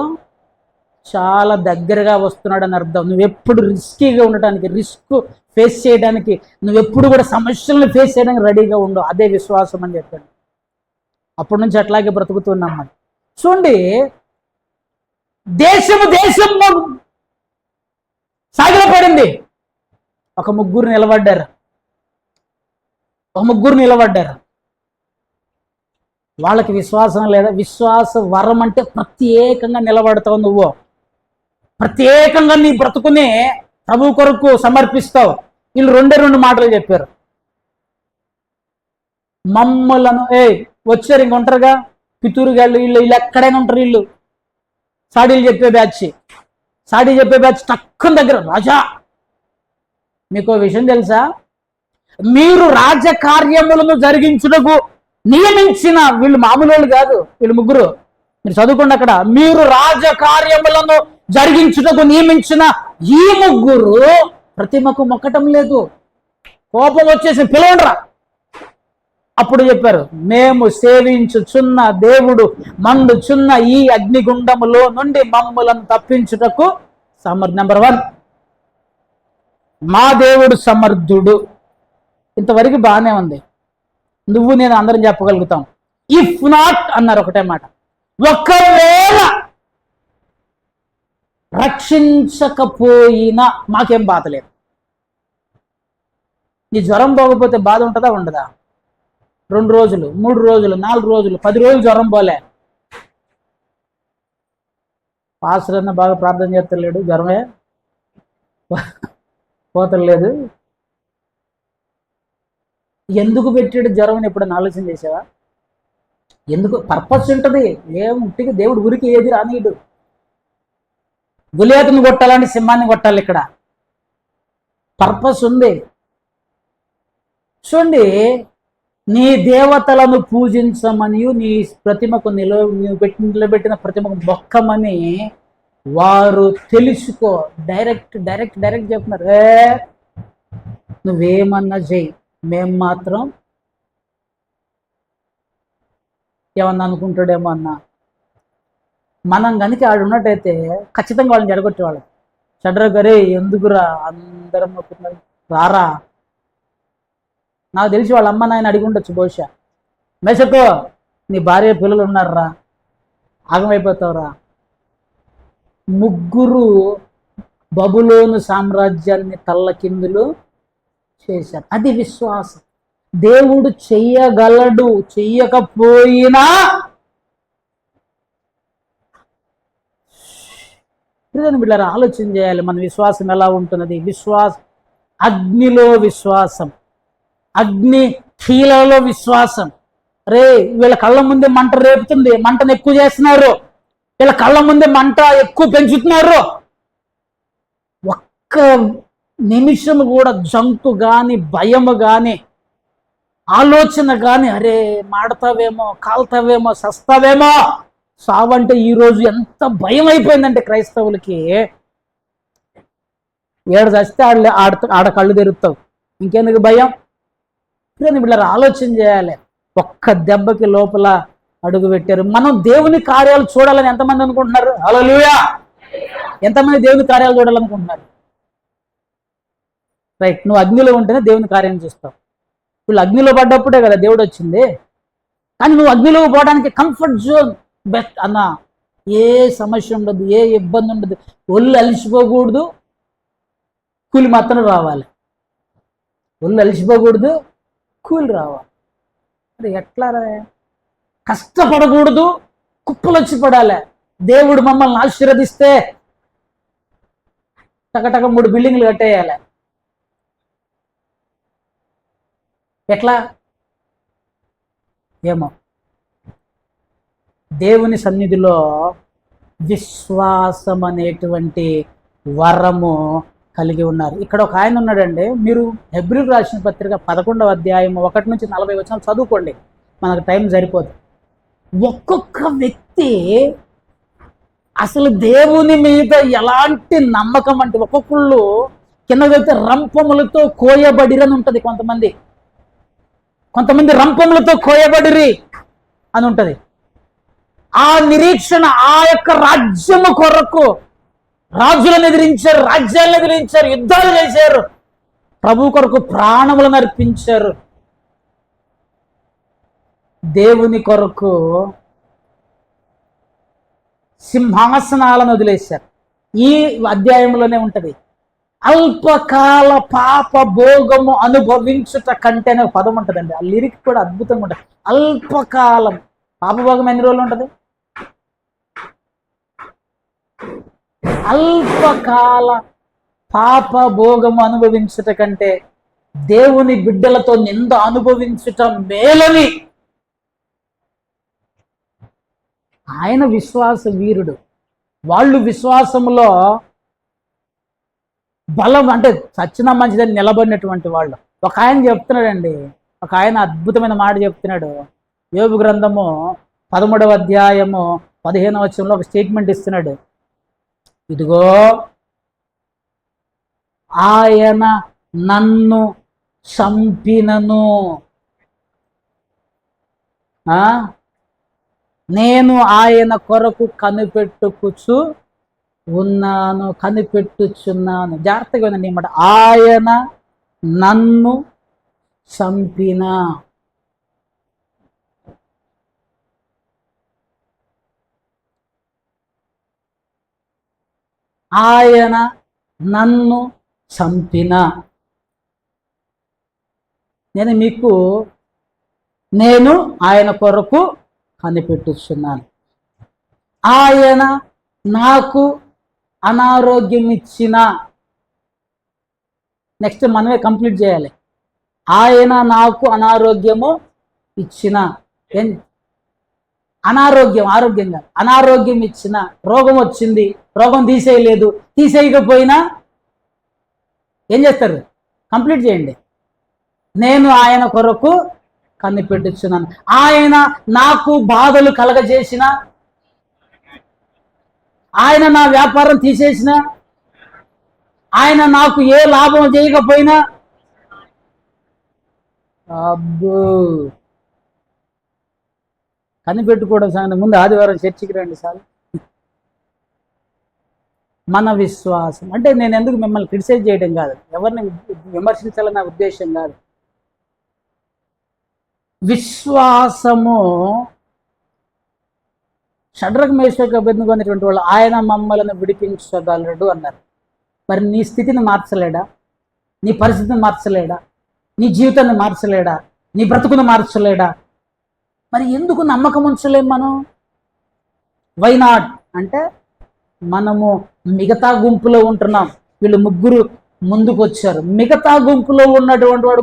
చాలా దగ్గరగా వస్తున్నాడు అని అర్థం. నువ్వెప్పుడు రిస్కీగా ఉండటానికి, రిస్క్ ఫేస్ చేయడానికి, నువ్వెప్పుడు కూడా సమస్యలను ఫేస్ చేయడానికి రెడీగా ఉండు. అదే విశ్వాసం అని చెప్పాడు. అప్పటి నుంచి అట్లాగే బ్రతుకుతున్నాం మనం. చూడండి, దేశం సాగిలపడింది. ఒక ముగ్గురు నిలబడ్డారు. వాళ్ళకి విశ్వాసం లేదా? విశ్వాస వరం అంటే ప్రత్యేకంగా నిలబడతావు నువ్వు, ప్రత్యేకంగా నీ బ్రతుకుని ప్రభు కొరకు సమర్పిస్తావు. వీళ్ళు 2 మాటలు చెప్పారు. మమ్మలను వచ్చారు, ఇంక ఉంటారుగా పితూరుగాళ్ళు, వీళ్ళు ఎక్కడైనా ఉంటారు. వీళ్ళు సాడీలు చెప్పే బ్యాచ్ తక్కువ దగ్గర. రాజా, మీకు విషయం తెలుసా? మీరు రాజకార్యములను జరిగించుటకు నియమించిన వీళ్ళు మామూలు వాళ్ళు కాదు. వీళ్ళు ముగ్గురు, మీరు చదువుకోండి అక్కడ. మీరు రాజకార్యములను జరిగించుటకు నియమించిన ఈ ముగ్గురు ప్రతిమకు మొక్కటం లేదు. కోపం వచ్చేసి పిలవండ్రా. అప్పుడు చెప్పారు, మేము సేవించుచున్న దేవుడు మండుచున్న ఈ అగ్నిగుండములో నుండి మమ్ములను తప్పించుటకు నెంబర్ 1, మా దేవుడు సమర్థుడు. ఇంతవరకు బాగానే ఉంది. నువ్వు నేను అందరం చెప్పగలుగుతాం. ఇఫ్ నాట్ అన్నారు ఒకటే మాట, ఒకవేళ రక్షించకపోయినా మాకేం బాధ లేదు. నీ జ్వరం పోకపోతే బాధ ఉంటుందా? ఉండదా? 2 రోజులు, 3 రోజులు, 4 రోజులు, 10 రోజులు జ్వరం పోలే, పాస్టర్ అన్న బాగా ప్రార్థన చేస్తలేడు, జ్వరమే పోతలేదు. ఎందుకు పెట్టాడు జ్వరం అని ఎప్పుడైనా ఆలోచన చేసావా? ఎందుకు? పర్పస్ ఉంటుంది. ఉట్టిగా దేవుడు ఊరికి ఏది రానీయుడు. గులేతను కొట్టాలని సింహాన్ని కొట్టాలి. ఇక్కడ పర్పస్ ఉంది. చూడండి, నీ దేవతలను పూజించమని, నీ ప్రతిమకు నిలబెట్టిన ప్రతిమకు మొక్కమని వారు తెలుసుకో. డైరెక్ట్ చెప్తున్నారు, నువ్వేమన్నా చెయ్యి, మేం మాత్రం ఏమన్నా అనుకుంటాడేమో అన్నా. మనం కనుక ఆడు ఉన్నట్టయితే ఖచ్చితంగా వాళ్ళని జడగొట్టేవాళ్ళం. చంద్రగారే ఎందుకురా అందరం మొక్కుతున్నారు, రారా. నాకు తెలిసి వాళ్ళ అమ్మ నాయన అడిగి ఉండొచ్చు బహుశా, మెసకో నీ భార్య పిల్లలు ఉన్నారా, ఆగమైపోతావురా. ముగ్గురు బబులోను సామ్రాజ్యాన్ని తల్లకిందులు చేశారు. అది విశ్వాసం. దేవుడు చెయ్యగలడు, చెయ్యకపోయినా బిడ్డలారా ఆలోచన చేయాలి. మన విశ్వాసం ఎలా ఉంటున్నది? అగ్నిలో విశ్వాసం, అగ్ని కీలలో విశ్వాసం. వీళ్ళ కళ్ళ ముందే మంట రేపుతుంది, మంటను ఎక్కువ చేస్తున్నారు, వీళ్ళ కళ్ళ ముందే మంట ఎక్కువ పెంచుతున్నారు. ఒక్క నిమిషం కూడా జంకు గాని భయము గాని ఆలోచన కానీ అరే మాడతావేమో, కాల్తావేమో, సస్తావేమో. సావంటే ఈరోజు ఎంత భయం అయిపోయిందంటే క్రైస్తవులకి, ఏడు చస్తే ఆడ కళ్ళు తెరుస్తావు, ఇంకెందుకు భయం? వీళ్ళ ఆలోచన చేయాలి. ఒక్క దెబ్బకి లోపల అడుగు పెట్టారు. మనం దేవుని కార్యాలు చూడాలని ఎంతమంది అనుకుంటున్నారు? హల్లెలూయా! ఎంతమంది దేవుని కార్యాలు చూడాలనుకుంటున్నారు? రైట్, నువ్వు అగ్నిలో ఉంటేనే దేవుని కార్యం చూస్తావు. వీళ్ళు అగ్నిలో పడ్డప్పుడే కదా దేవుడు వచ్చింది. కానీ నువ్వు అగ్నిలో పోవడానికి కంఫర్ట్ జోన్ బెస్ట్ అన్న. ఏ సమస్య ఉండదు, ఏ ఇబ్బంది ఉండదు, ఒళ్ళు అలిసిపోకూడదు, కూలి మాత్రం రావాలి. ఒళ్ళు అలిసిపోకూడదు, కూలి రావాలి. అది ఎట్లా? కష్టపడకూడదు, కుప్పలు వచ్చి పడాలి. దేవుడు మమ్మల్ని ఆశీర్వదిస్తే టకటక 3 బిల్డింగ్లు కట్టేయాలి. ఎట్లా ఏమో. దేవుని సన్నిధిలో విశ్వాసం అనేటువంటి వరము కలిగి ఉన్నారు. ఇక్కడ ఒక ఆయన ఉన్నాడండి. మీరు హెబ్రీయులకు రాసిన పత్రిక 11వ అధ్యాయం 1 నుంచి 40 వచనాలు చదువుకోండి, మనకు టైం సరిపోదు. ఒక్కొక్క వ్యక్తి అసలు దేవుని మీద ఎలాంటి నమ్మకం అంటే, ఒక్కొక్కళ్ళు కింద వెళ్తే రంపములతో కోయబడిరని ఉంటుంది. కొంతమంది రంపములతో కోయబడిరి అని ఉంటుంది. ఆ నిరీక్షణ, ఆ యొక్క రాజ్యము కొరకు రాజులను ఎదిరించారు, రాజ్యాలను ఎదిరించారు, యుద్ధాలు చేశారు, ప్రభు కొరకు ప్రాణములను అర్పించారు, దేవుని కొరకు సింహాసనాలను వదిలేశారు. ఈ అధ్యాయంలోనే ఉంటది. అల్పకాల పాప భోగము అనుభవించుట కంటే అనే పదం ఉంటుందండి. ఆ లిరిక్ కూడా అద్భుతంగా ఉంటుంది. అల్పకాలం పాపభోగం ఎన్ని రోజులు ఉంటుంది? అల్పకాల పాప భోగము అనుభవించుట కంటే దేవుని బిడ్డలతో నింద అనుభవించుట మేలని. ఆయన విశ్వాస వీరుడు. వాళ్ళు విశ్వాసములో బలం అంటే చచ్చిన మంచిదని నిలబడినటువంటి వాళ్ళు. ఒక ఆయన చెప్తున్నాడండి, ఒక ఆయన అద్భుతమైన మాట చెప్తున్నాడు. యోబు గ్రంథము 13వ అధ్యాయము 15వ వచనంలో ఒక స్టేట్మెంట్ ఇస్తున్నాడు. ఇదిగో ఆయన నన్ను చంపినను, నేను ఆయన కొరకు కనిపెట్టుకుచు ఉన్నాను, కనిపెట్టుచున్నాను. జాగ్రత్తగా వినండి అన్నమాట. ఆయన నన్ను చంపిన, ఆయన నన్ను చంపిన, నేను ఆయన కొరకు కనిపెట్టుచున్నాను. ఆయన నాకు అనారోగ్యం ఇచ్చిన, నెక్స్ట్ మనమే కంప్లీట్ చేయాలి. ఆయన నాకు అనారోగ్యము ఇచ్చిన, ఆరోగ్యంగా అనారోగ్యం ఇచ్చిన, రోగం వచ్చింది, రోగం తీసేయలేదు, తీసేయకపోయినా ఏం చేస్తారు? కంప్లీట్ చేయండి. నేను ఆయన కొరకు కనిపెట్టుచున్నాను. ఆయన నాకు బాధలు కలగజేసిన, ఆయన నా వ్యాపారం తీసేసిన, ఆయన నాకు ఏ లాభం చేయకపోయినా, అబ్బో కనిపెట్టుకోవడం సంగతి. ముందు ఆదివారం చర్చికి రండి సార్. మన విశ్వాసం అంటే, నేను ఎందుకు మిమ్మల్ని క్రిటిసైజ్ చేయడం కాదు, ఎవరిని విమర్శించాలన్న ఉద్దేశం కాదు. విశ్వాసము షడ్రక్ మేషక్ అబేద్నెగో అనేటువంటి వాళ్ళు ఆయన మమ్మల్ని విడిపించగలడు అన్నారు. మరి నీ స్థితిని మార్చలేడా? నీ పరిస్థితిని మార్చలేడా? నీ జీవితాన్ని మార్చలేడా? నీ బ్రతుకును మార్చలేడా? మరి ఎందుకు నమ్మకం ఉంచలేం మనం? వై నాట్ అంటే, మనము మిగతా గుంపులో ఉంటున్నాం. వీళ్ళు ముగ్గురు ముందుకు వచ్చారు. మిగతా గుంపులో ఉన్నటువంటి వాడు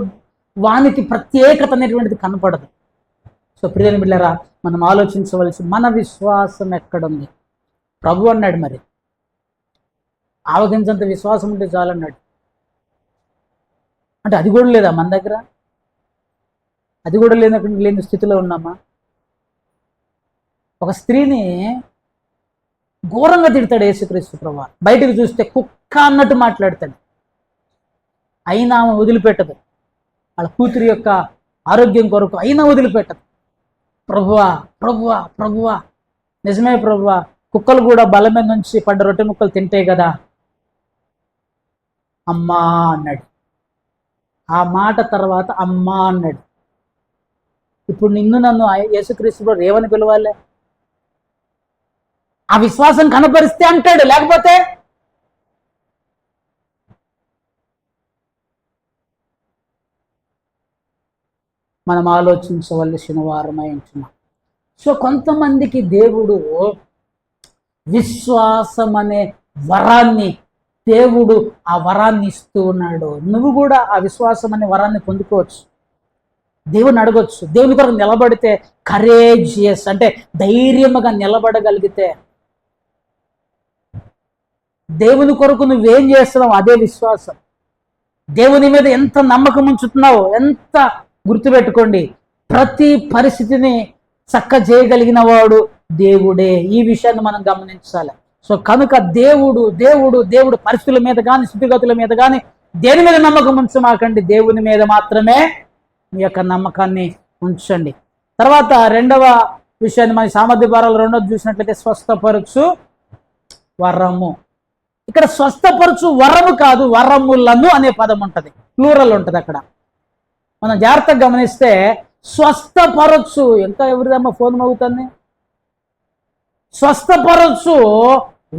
వానికి ప్రత్యేకత అనేటువంటిది కనపడదు. సో ప్రియమైన బిడ్డలారా, మనం ఆలోచించవలసి, మన విశ్వాసం ఎక్కడుంది? ప్రభు అన్నాడు, మరి ఆవగించంత విశ్వాసం ఉంటే చాలన్నాడు. అంటే అది కూడా లేదా మన దగ్గర? అది కూడా లేని స్థితిలో ఉన్నామా? ఒక స్త్రీని ఘోరంగా తిడతాడు యేసుక్రీస్తు ప్రభువు. బయటకు చూస్తే కుక్క అన్నట్టు మాట్లాడతాడు. అయినా ఆమె వదిలిపెట్టదు. వాళ్ళ కూతురి యొక్క ఆరోగ్యం కొరకు అయినా వదిలిపెట్టదు. ప్రభువా ప్రభువా ప్రభువా, నిజమే ప్రభువా, కుక్కలు కూడా బలం మీద నుంచి పడ్డ రొట్టె ముక్కలు తింటే కదా. అమ్మా అన్నాడు. ఆ మాట తర్వాత అమ్మా అన్నాడు. ఇప్పుడు నన్ను యేసుక్రీస్తు ఏమని పిలవాలి? ఆ విశ్వాసం కనపరిస్తే అంటాడు, లేకపోతే మనం ఆలోచించవలసిన వారమై ఉంటున్నాం. సో కొంతమందికి దేవుడు విశ్వాసం అనే వరాన్ని, దేవుడు ఆ వరాన్ని ఇస్తూ ఉన్నాడు. నువ్వు కూడా ఆ విశ్వాసం అనే వరాన్ని పొందుకోవచ్చు. దేవుని అడగొచ్చు. దేవుని కొరకు నిలబడితే, కరేజియస్ అంటే ధైర్యముగా నిలబడగలిగితే, దేవుని కొరకు నువ్వేం చేస్తున్నావు అదే విశ్వాసం. దేవుని మీద ఎంత నమ్మకం ఉంచుతున్నావు, ఎంత గుర్తుపెట్టుకోండి, ప్రతి పరిస్థితిని చక్క చేయగలిగిన వాడు దేవుడే. ఈ విషయాన్ని మనం గమనించాలి. సో కనుక దేవుడు దేవుడు దేవుడు పరిస్థితుల మీద కానీ, స్థితిగతుల మీద కానీ దేని మీద నమ్మకం ఉంచమాకండి. దేవుని మీద మాత్రమే మీ యొక్క నమ్మకాన్ని ఉంచండి. తర్వాత రెండవ విషయాన్ని మన సామర్థ్య భారాలు రెండోది చూసినట్లయితే స్వస్థపరచు వరము. ఇక్కడ స్వస్థపరచు వరము కాదు, వరములను అనే పదం ఉంటుంది, ప్లూరల్ ఉంటుంది. అక్కడ మనం జాగ్రత్తగా గమనిస్తే స్వస్థపరచు, ఇంకా ఎవరిదమ్మా ఫోన్ మోగుతుంది, స్వస్థపరచు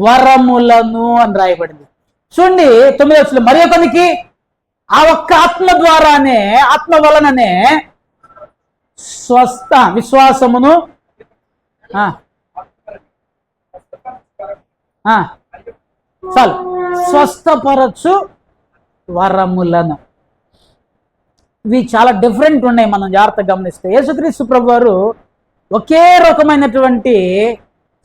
వరములను అని రాయబడింది. చూడండి 9వ వచనం, మరి ఒకనికి ఆ ఒక్క ఆత్మ ద్వారానే, ఆత్మ వలననే విశ్వాసమును చాలు, స్వస్థపరచు వరములను. ఇవి చాలా డిఫరెంట్ ఉన్నాయి మనం జాగ్రత్తగా గమనిస్తే. యేసుక్రీస్తు ప్రభు వారు ఒకే రకమైనటువంటి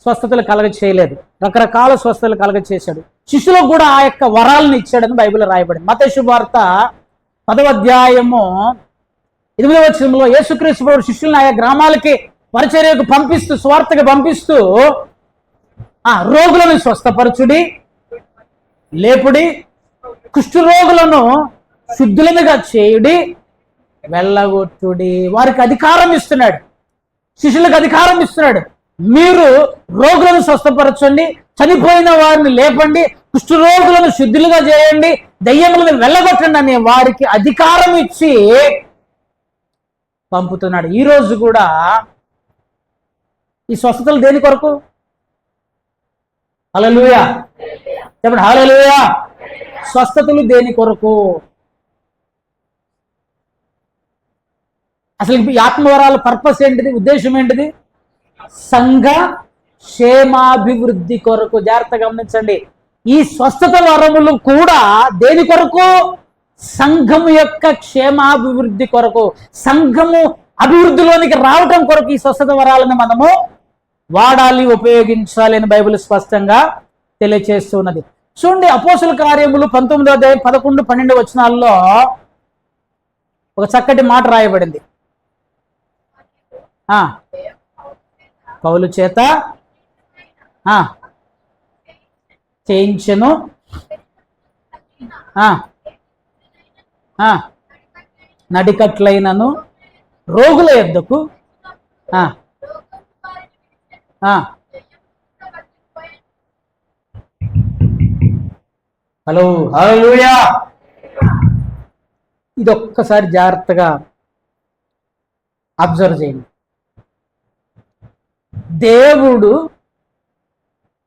స్వస్థతలు కలగ చేయలేదు, రకరకాల స్వస్థతలు కలగ చేశాడు. శిష్యులకు కూడా ఆ యొక్క వరాలను ఇచ్చాడని బైబిల్లో రాయబడింది. మత్తయి శుభవార్త 10వ అధ్యాయము 8వ వచనంలో యేసుక్రీస్తు ప్రభు శిష్యులను ఆయా గ్రామాలకి పరిచర్యకు పంపిస్తూ, స్వార్థకు పంపిస్తూ, రోగులను స్వస్థపరచుడి, లేపుడి, కుష్ఠరోగులను శుద్ధులుగా చేయుడి, వెళ్ళగొట్టుడి. వారికి అధికారం ఇస్తున్నాడు, శిష్యులకు అధికారం ఇస్తున్నాడు. మీరు రోగులను స్వస్థపరచండి, చనిపోయిన వారిని లేపండి, కుష్ఠరోగులను శుద్ధులుగా చేయండి, దయ్యములను వెళ్ళగొట్టండి అనే వారికి అధికారం ఇచ్చి పంపుతున్నాడు. ఈరోజు కూడా ఈ స్వస్థతలు దేని కొరకు? హల్లెలూయా చెప్పండి, హల్లెలూయా. స్వస్థతలు దేని కొరకు? అసలు ఈ ఆత్మవరాల పర్పస్ ఏంటిది, ఉద్దేశం ఏంటిది? సంఘ క్షేమాభివృద్ధి కొరకు. జాగ్రత్తగా గమనించండి. ఈ స్వస్థత వరములు కూడా దేని కొరకు? సంఘము యొక్క క్షేమాభివృద్ధి కొరకు, సంఘము అభివృద్ధిలోనికి రావటం కొరకు ఈ స్వస్థత వరాలను మనము వాడాలి, ఉపయోగించాలి అని బైబిల్ స్పష్టంగా తెలియచేస్తున్నది. చూడండి, అపోస్తుల కార్యములు 19వ అధ్యాయం 11, 12 వచనాల్లో ఒక చక్కటి మాట రాయబడింది. పౌలు చేత చేయించెను, నడికట్లైనను రోగుల యొద్దకు హలో హల్లెలూయా. ఇది ఒక్కసారి జాగ్రత్తగా అబ్జర్వ్ చేయండి. దేవుడు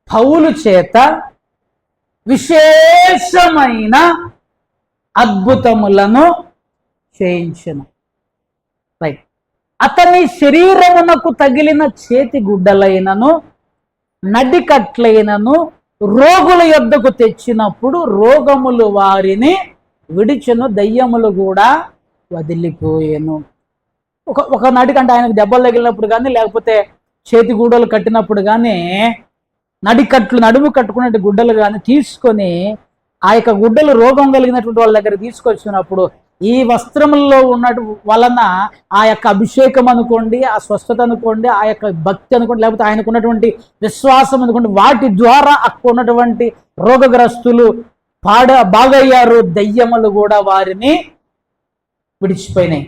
పౌలు చేత విశేషమైన అద్భుతములను చేయించెను. రైట్. అతని శరీరమునకు తగిలిన చేతి గుడ్డలైనను నడికట్లైనను రోగుల యొద్దకు తెచ్చినప్పుడు రోగములు వారిని విడిచెను, దయ్యములు కూడా వదిలిపోయాను. ఒక నడికంటే ఆయనకు దెబ్బలు తగిలినప్పుడు కానీ, లేకపోతే చేతి గుడ్డలు కట్టినప్పుడు కానీ, నడుము కట్టుకునే గుడ్డలు కానీ తీసుకొని ఆ యొక్క గుడ్డలు రోగం కలిగినటువంటి వాళ్ళ దగ్గర తీసుకొచ్చినప్పుడు ఈ వస్త్రములలో ఉన్న వలన ఆ యొక్క అభిషేకం అనుకోండి, ఆ స్వస్థత అనుకోండి, ఆ యొక్క భక్తి అనుకోండి, లేకపోతే ఆయనకు ఉన్నటువంటి విశ్వాసం అనుకోండి, వాటి ద్వారా అక్కడ ఉన్నటువంటి రోగగ్రస్తులు బాగయ్యారు. దయ్యములు కూడా వారిని విడిచిపోయినాయి.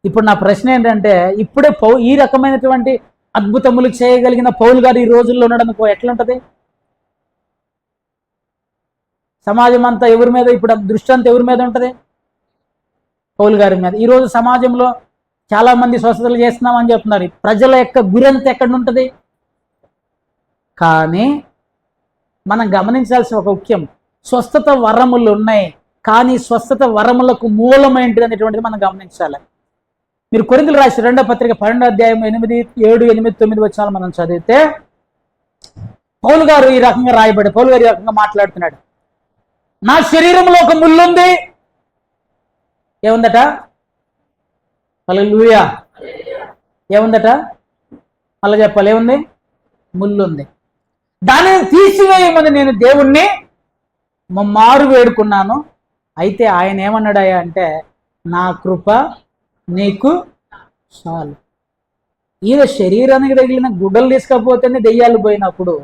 ఇప్పుడు నా ప్రశ్న ఏంటంటే, ఇప్పుడే ఈ రకమైనటువంటి అద్భుతములు చేయగలిగిన పౌలు గారు ఈ రోజుల్లో ఉన్నాడనుకో ఎట్లుంటది? సమాజం అంతా ఎవరి మీద, ఇప్పుడు దృష్టి అంతా ఎవరి మీద ఉంటుంది? పౌలు గారి మీద. ఈరోజు సమాజంలో చాలా మంది స్వస్థతలు చేస్తున్నామని చెప్తున్నారు. ప్రజల యొక్క గురంతా ఎక్కడ ఉంటుంది? కానీ మనం గమనించాల్సిన ఒక ముఖ్యం, స్వస్థత వరములు ఉన్నాయి, కానీ స్వస్థత వరములకు మూలమేంటిది అనేటువంటిది మనం గమనించాలి. మీరు కొరింథీయులకు రాసిన 2వ పత్రిక 12వ అధ్యాయం 8, 7, 8, 9 వచనాలు మనం చదివితే పౌలు గారు ఈ రకంగా మాట్లాడుతున్నాడు. నా శరీరంలో ఒక ముళ్ళుంది. ఏముందట? హల్లెలూయా. ఏముందట? మళ్ళీ చెప్పాలి. ఏముంది? ముళ్ళుంది. దానిని తీసివేయమని నేను దేవుణ్ణి మారు వేడుకున్నాను. అయితే ఆయన ఏమన్నాడయ్యా అంటే, నా కృప నీకు చాలు. ఈయన శరీరానికి తగిలిన గుడ్డలు తీసుకపోతేనే దెయ్యాలు పోయినప్పుడు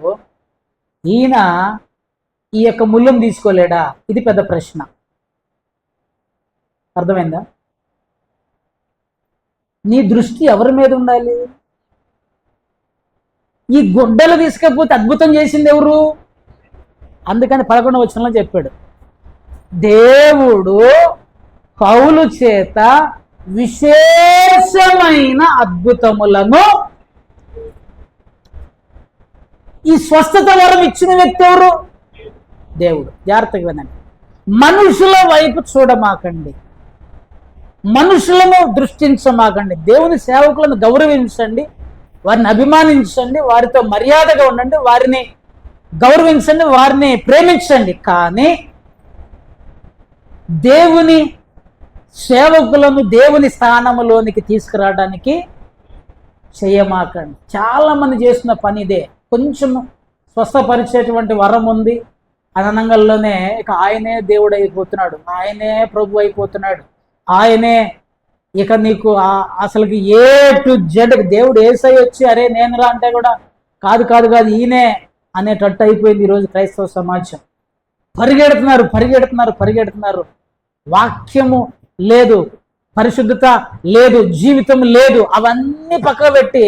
ఈయన ఈ యొక్క ముళ్ళును తీసుకోలేడా? ఇది పెద్ద ప్రశ్న. అర్థమైందా? నీ దృష్టి ఎవరి మీద ఉండాలి? ఈ గుడ్డలు తీసుకపోతే అద్భుతం చేసింది ఎవరు? అందుకని 11వ వచనంలో చెప్పాడు, దేవుడు పౌలు చేత విశేషమైన అద్భుతములను. ఈ స్వస్థత వరం ఇచ్చిన వ్యక్తి ఎవరు? దేవుడు. జాగ్రత్తగా వినండి. మనుషుల వైపు చూడమాకండి, మనుషులను దృష్టించమాకండి. దేవుని సేవకులను గౌరవించండి, వారిని అభిమానించండి, వారితో మర్యాదగా ఉండండి, వారిని గౌరవించండి, వారిని ప్రేమించండి. కానీ దేవుని సేవకులను దేవుని స్థానములోనికి తీసుకురావడానికి చేయమాకండి. చాలా మంది చేస్తున్న పని ఇదే. కొంచెం స్వస్థపరిచేటువంటి వరం ఉంది అననంగల్లోనే ఇక ఆయనే దేవుడు అయిపోతున్నాడు, ఆయనే ప్రభు అయిపోతున్నాడు, ఆయనే ఇక నీకు అసలుకి ఏ టు జెడ్ దేవుడు ఏసై వచ్చి అరే నేనురా అంటే కూడా కాదు కాదు కాదు ఈయనే అనేటట్టు అయిపోయింది ఈరోజు క్రైస్తవ సమాజం. పరిగెడుతున్నారు. వాక్యము లేదు, పరిశుద్ధత లేదు, జీవితం లేదు. అవన్నీ పక్కన పెట్టి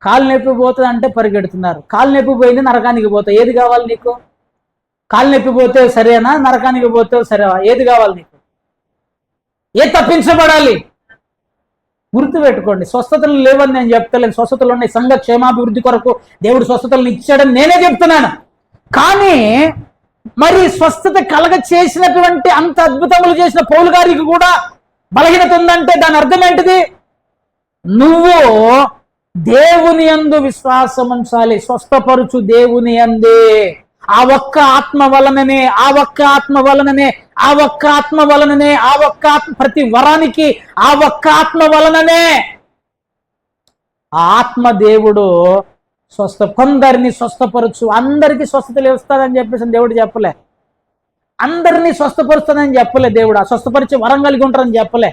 కాలు నొప్పి పోతుంది అంటే పరిగెడుతున్నారు. కాలు నొప్పి పోయింది, నరకానికి పోతావు. ఏది కావాలి నీకు? కాలు నొప్పి పోతే సరేనా? నరకానికి పోతే సరేవా? ఏది కావాలి నీకు? ఏది తప్పించబడాలి? గుర్తుపెట్టుకోండి. స్వస్థతలు లేవని నేను చెప్తలేను. స్వస్థతలు ఉన్నాయి. సంఘ క్షేమాభివృద్ధి కొరకు దేవుడు స్వస్థతలను ఇచ్చాడని నేనే చెప్తున్నాను. కానీ మరి స్వస్థత కలగ చేసినటువంటి అంత అద్భుతములు చేసిన పౌలు గారికి కూడా బలహీనత ఉందంటే దాని అర్థం ఏంటిది? నువ్వు దేవుని యందు విశ్వాసం ఉంచాలి. స్వస్థపరుచు దేవుని యందే. ఆ ఒక్క ఆత్మ వలననే ప్రతి వరానికి ఆ ఒక్క ఆత్మ వలననే ఆ ఆత్మ దేవుడు కొందరిని స్వస్థపరచు. అందరికీ స్వస్థతలు ఇస్తాడని చెప్పేసి దేవుడు చెప్పలే. అందరినీ స్వస్థపరుస్తానని చెప్పలే దేవుడు. ఆ స్వస్థపరిచే వరం కలిగి ఉంటారని చెప్పలే.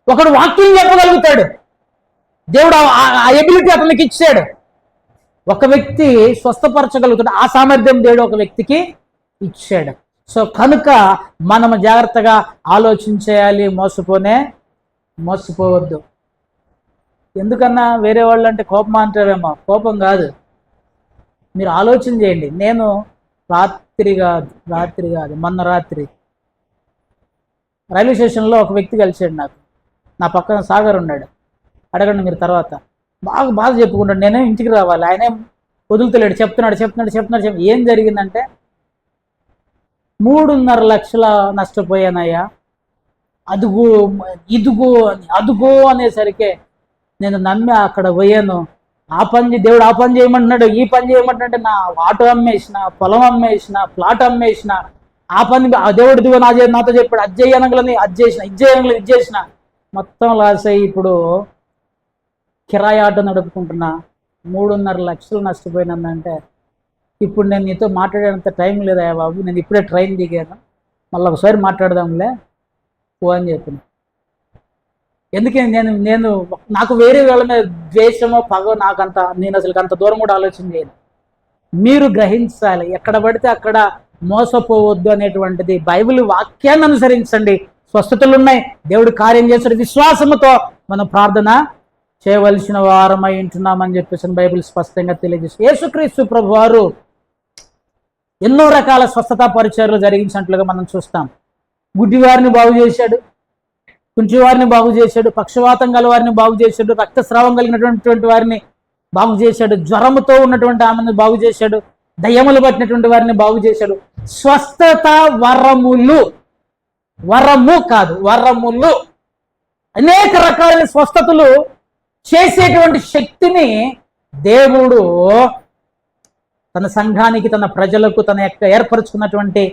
ఒకడు వాక్యం చెప్పగలుగుతాడు, దేవుడు ఆ ఎబిలిటీ అతనికి ఇచ్చాడు. ఒక వ్యక్తి స్వస్థపరచగలుగుతాడు, ఆ సామర్థ్యం దేవుడు ఒక వ్యక్తికి ఇచ్చాడు. సో కనుక మనము జాగ్రత్తగా ఆలోచించేయాలి. మోసపోవద్దు. ఎందుకన్నా వేరే వాళ్ళు అంటే కోపం అంటారేమో. కోపం కాదు, మీరు ఆలోచన చేయండి. నేను రాత్రి కాదు మొన్న రాత్రి రైల్వే స్టేషన్లో ఒక వ్యక్తి కలిసాడు నాకు. నా పక్కన సాగర్ ఉన్నాడు. అడగండి మీరు తర్వాత. బాగా చెప్పుకుంటాడు. నేనే ఇంటికి రావాలి, ఆయనే వదులుతలేడు. చెప్తున్నాడు. ఏం జరిగిందంటే 3.5 లక్షల నష్టపోయానయ్యా, అదుగో అనేసరికి నేను నమ్మి అక్కడ పోయాను. దేవుడు ఆ పని చేయమంటున్నాడు, ఈ పని చేయమంటున్నాడు. నా ఆటో అమ్మేసిన, పొలం అమ్మేసిన, ప్లాట్ అమ్మేసిన, ఆ పని దేవుడు నాతో చెప్పాడు. అది చేయనగలని ఇది చేసిన మొత్తం లాస్ అయ్యి ఇప్పుడు కిరాయి ఆటో నడుపుకుంటున్నా. 3.5 లక్షలు నష్టపోయినందంటే ఇప్పుడు నేను నీతో మాట్లాడేంత టైం లేదా బాబు. నేను ఇప్పుడే ట్రైన్ దిగాను, మళ్ళీ ఒకసారి మాట్లాడదాంలే పో అని చెప్పిన. ఎందుకని నేను నాకు వేరే వాళ్ళ మీద ద్వేషమో పగో నాకంత, నేను అసలు అంత దూరం కూడా ఆలోచన చేయను. మీరు గ్రహించాలి, ఎక్కడ పడితే అక్కడ మోసపోవద్దు అనేటువంటిది. బైబిల్ వాక్యాన్ని అనుసరించండి, స్వస్థతలు ఉన్నాయి, దేవుడు కార్యం చేస్తాడు. విశ్వాసముతో మనం ప్రార్థన చేయవలసిన వారమై ఉంటున్నామని చెప్పేసి బైబిల్ స్పష్టంగా తెలియజేస్తుంది. యేసుక్రీస్తు ప్రభు వారు ఎన్నో రకాల స్వస్థత పరిచర్యలు జరిగించినట్లుగా మనం చూస్తాం. గుడ్డివారిని బాగు చేశాడు, కుంటివారిని బాగు చేశాడు, పక్షవాతం గల వారిని బాగు చేశాడు, రక్తస్రావం కలిగినటువంటి వారిని బాగు చేశాడు, జ్వరముతో ఉన్నటువంటి ఆమెను బాగు చేశాడు, దయ్యములు పట్టినటువంటి వారిని బాగు చేశాడు. స్వస్థత వరములు, వరము కాదు వరములు, అనేక రకాలైన స్వస్థతలు చేసేటువంటి శక్తిని దేవుడు తన సంఘానికి, తన ప్రజలకు, తన యొక్క ఏర్పరచుకున్నటువంటి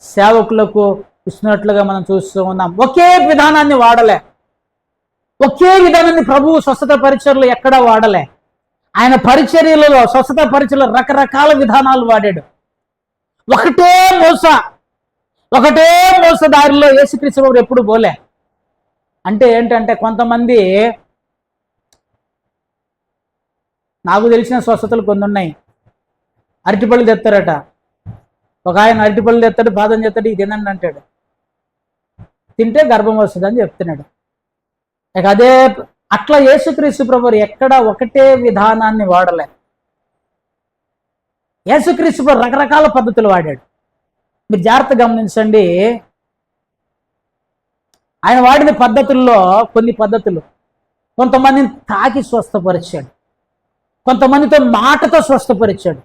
సేవకులకు ఇస్తున్నట్లుగా మనం చూస్తూ ఉన్నాం. ఒకే విధానాన్ని వాడలే, ఒకే విధానాన్ని ప్రభువు స్వస్థత పరిచర్యలు ఎక్కడా వాడలే. ఆయన పరిచర్యలలో, స్వస్థత పరిచర్యలో రకరకాల విధానాలు వాడాడు. ఒకటే మోసదారిలో యేసుక్రీస్తు ప్రభువు ఎప్పుడు పోలే. అంటే ఏంటంటే, కొంతమంది, నాకు తెలిసిన స్వస్థతలు కొన్ని ఉన్నాయి. అరటిపళ్ళు తెస్తారట, ఒక ఆయన అరటిపళ్ళు తెస్తాడు, బాదం చేస్తాడు, ఇది తినండి అంటాడు, తింటే గర్భం వస్తుంది అని చెప్తున్నాడు. ఇక అదే అట్లా యేసుక్రీస్తు ప్రభువు ఎక్కడ ఒకటే విధానాన్ని వాడలే. యేసుక్రీస్తు ప్రభు రకరకాల పద్ధతులు వాడాడు. మీరు జాగ్రత్త గమనించండి. ఆయన వాడిన పద్ధతుల్లో కొన్ని పద్ధతులు, కొంతమందిని తాకి స్వస్థపరిచాడు, కొంతమందితో మాటతో స్వస్థపరిచాడు,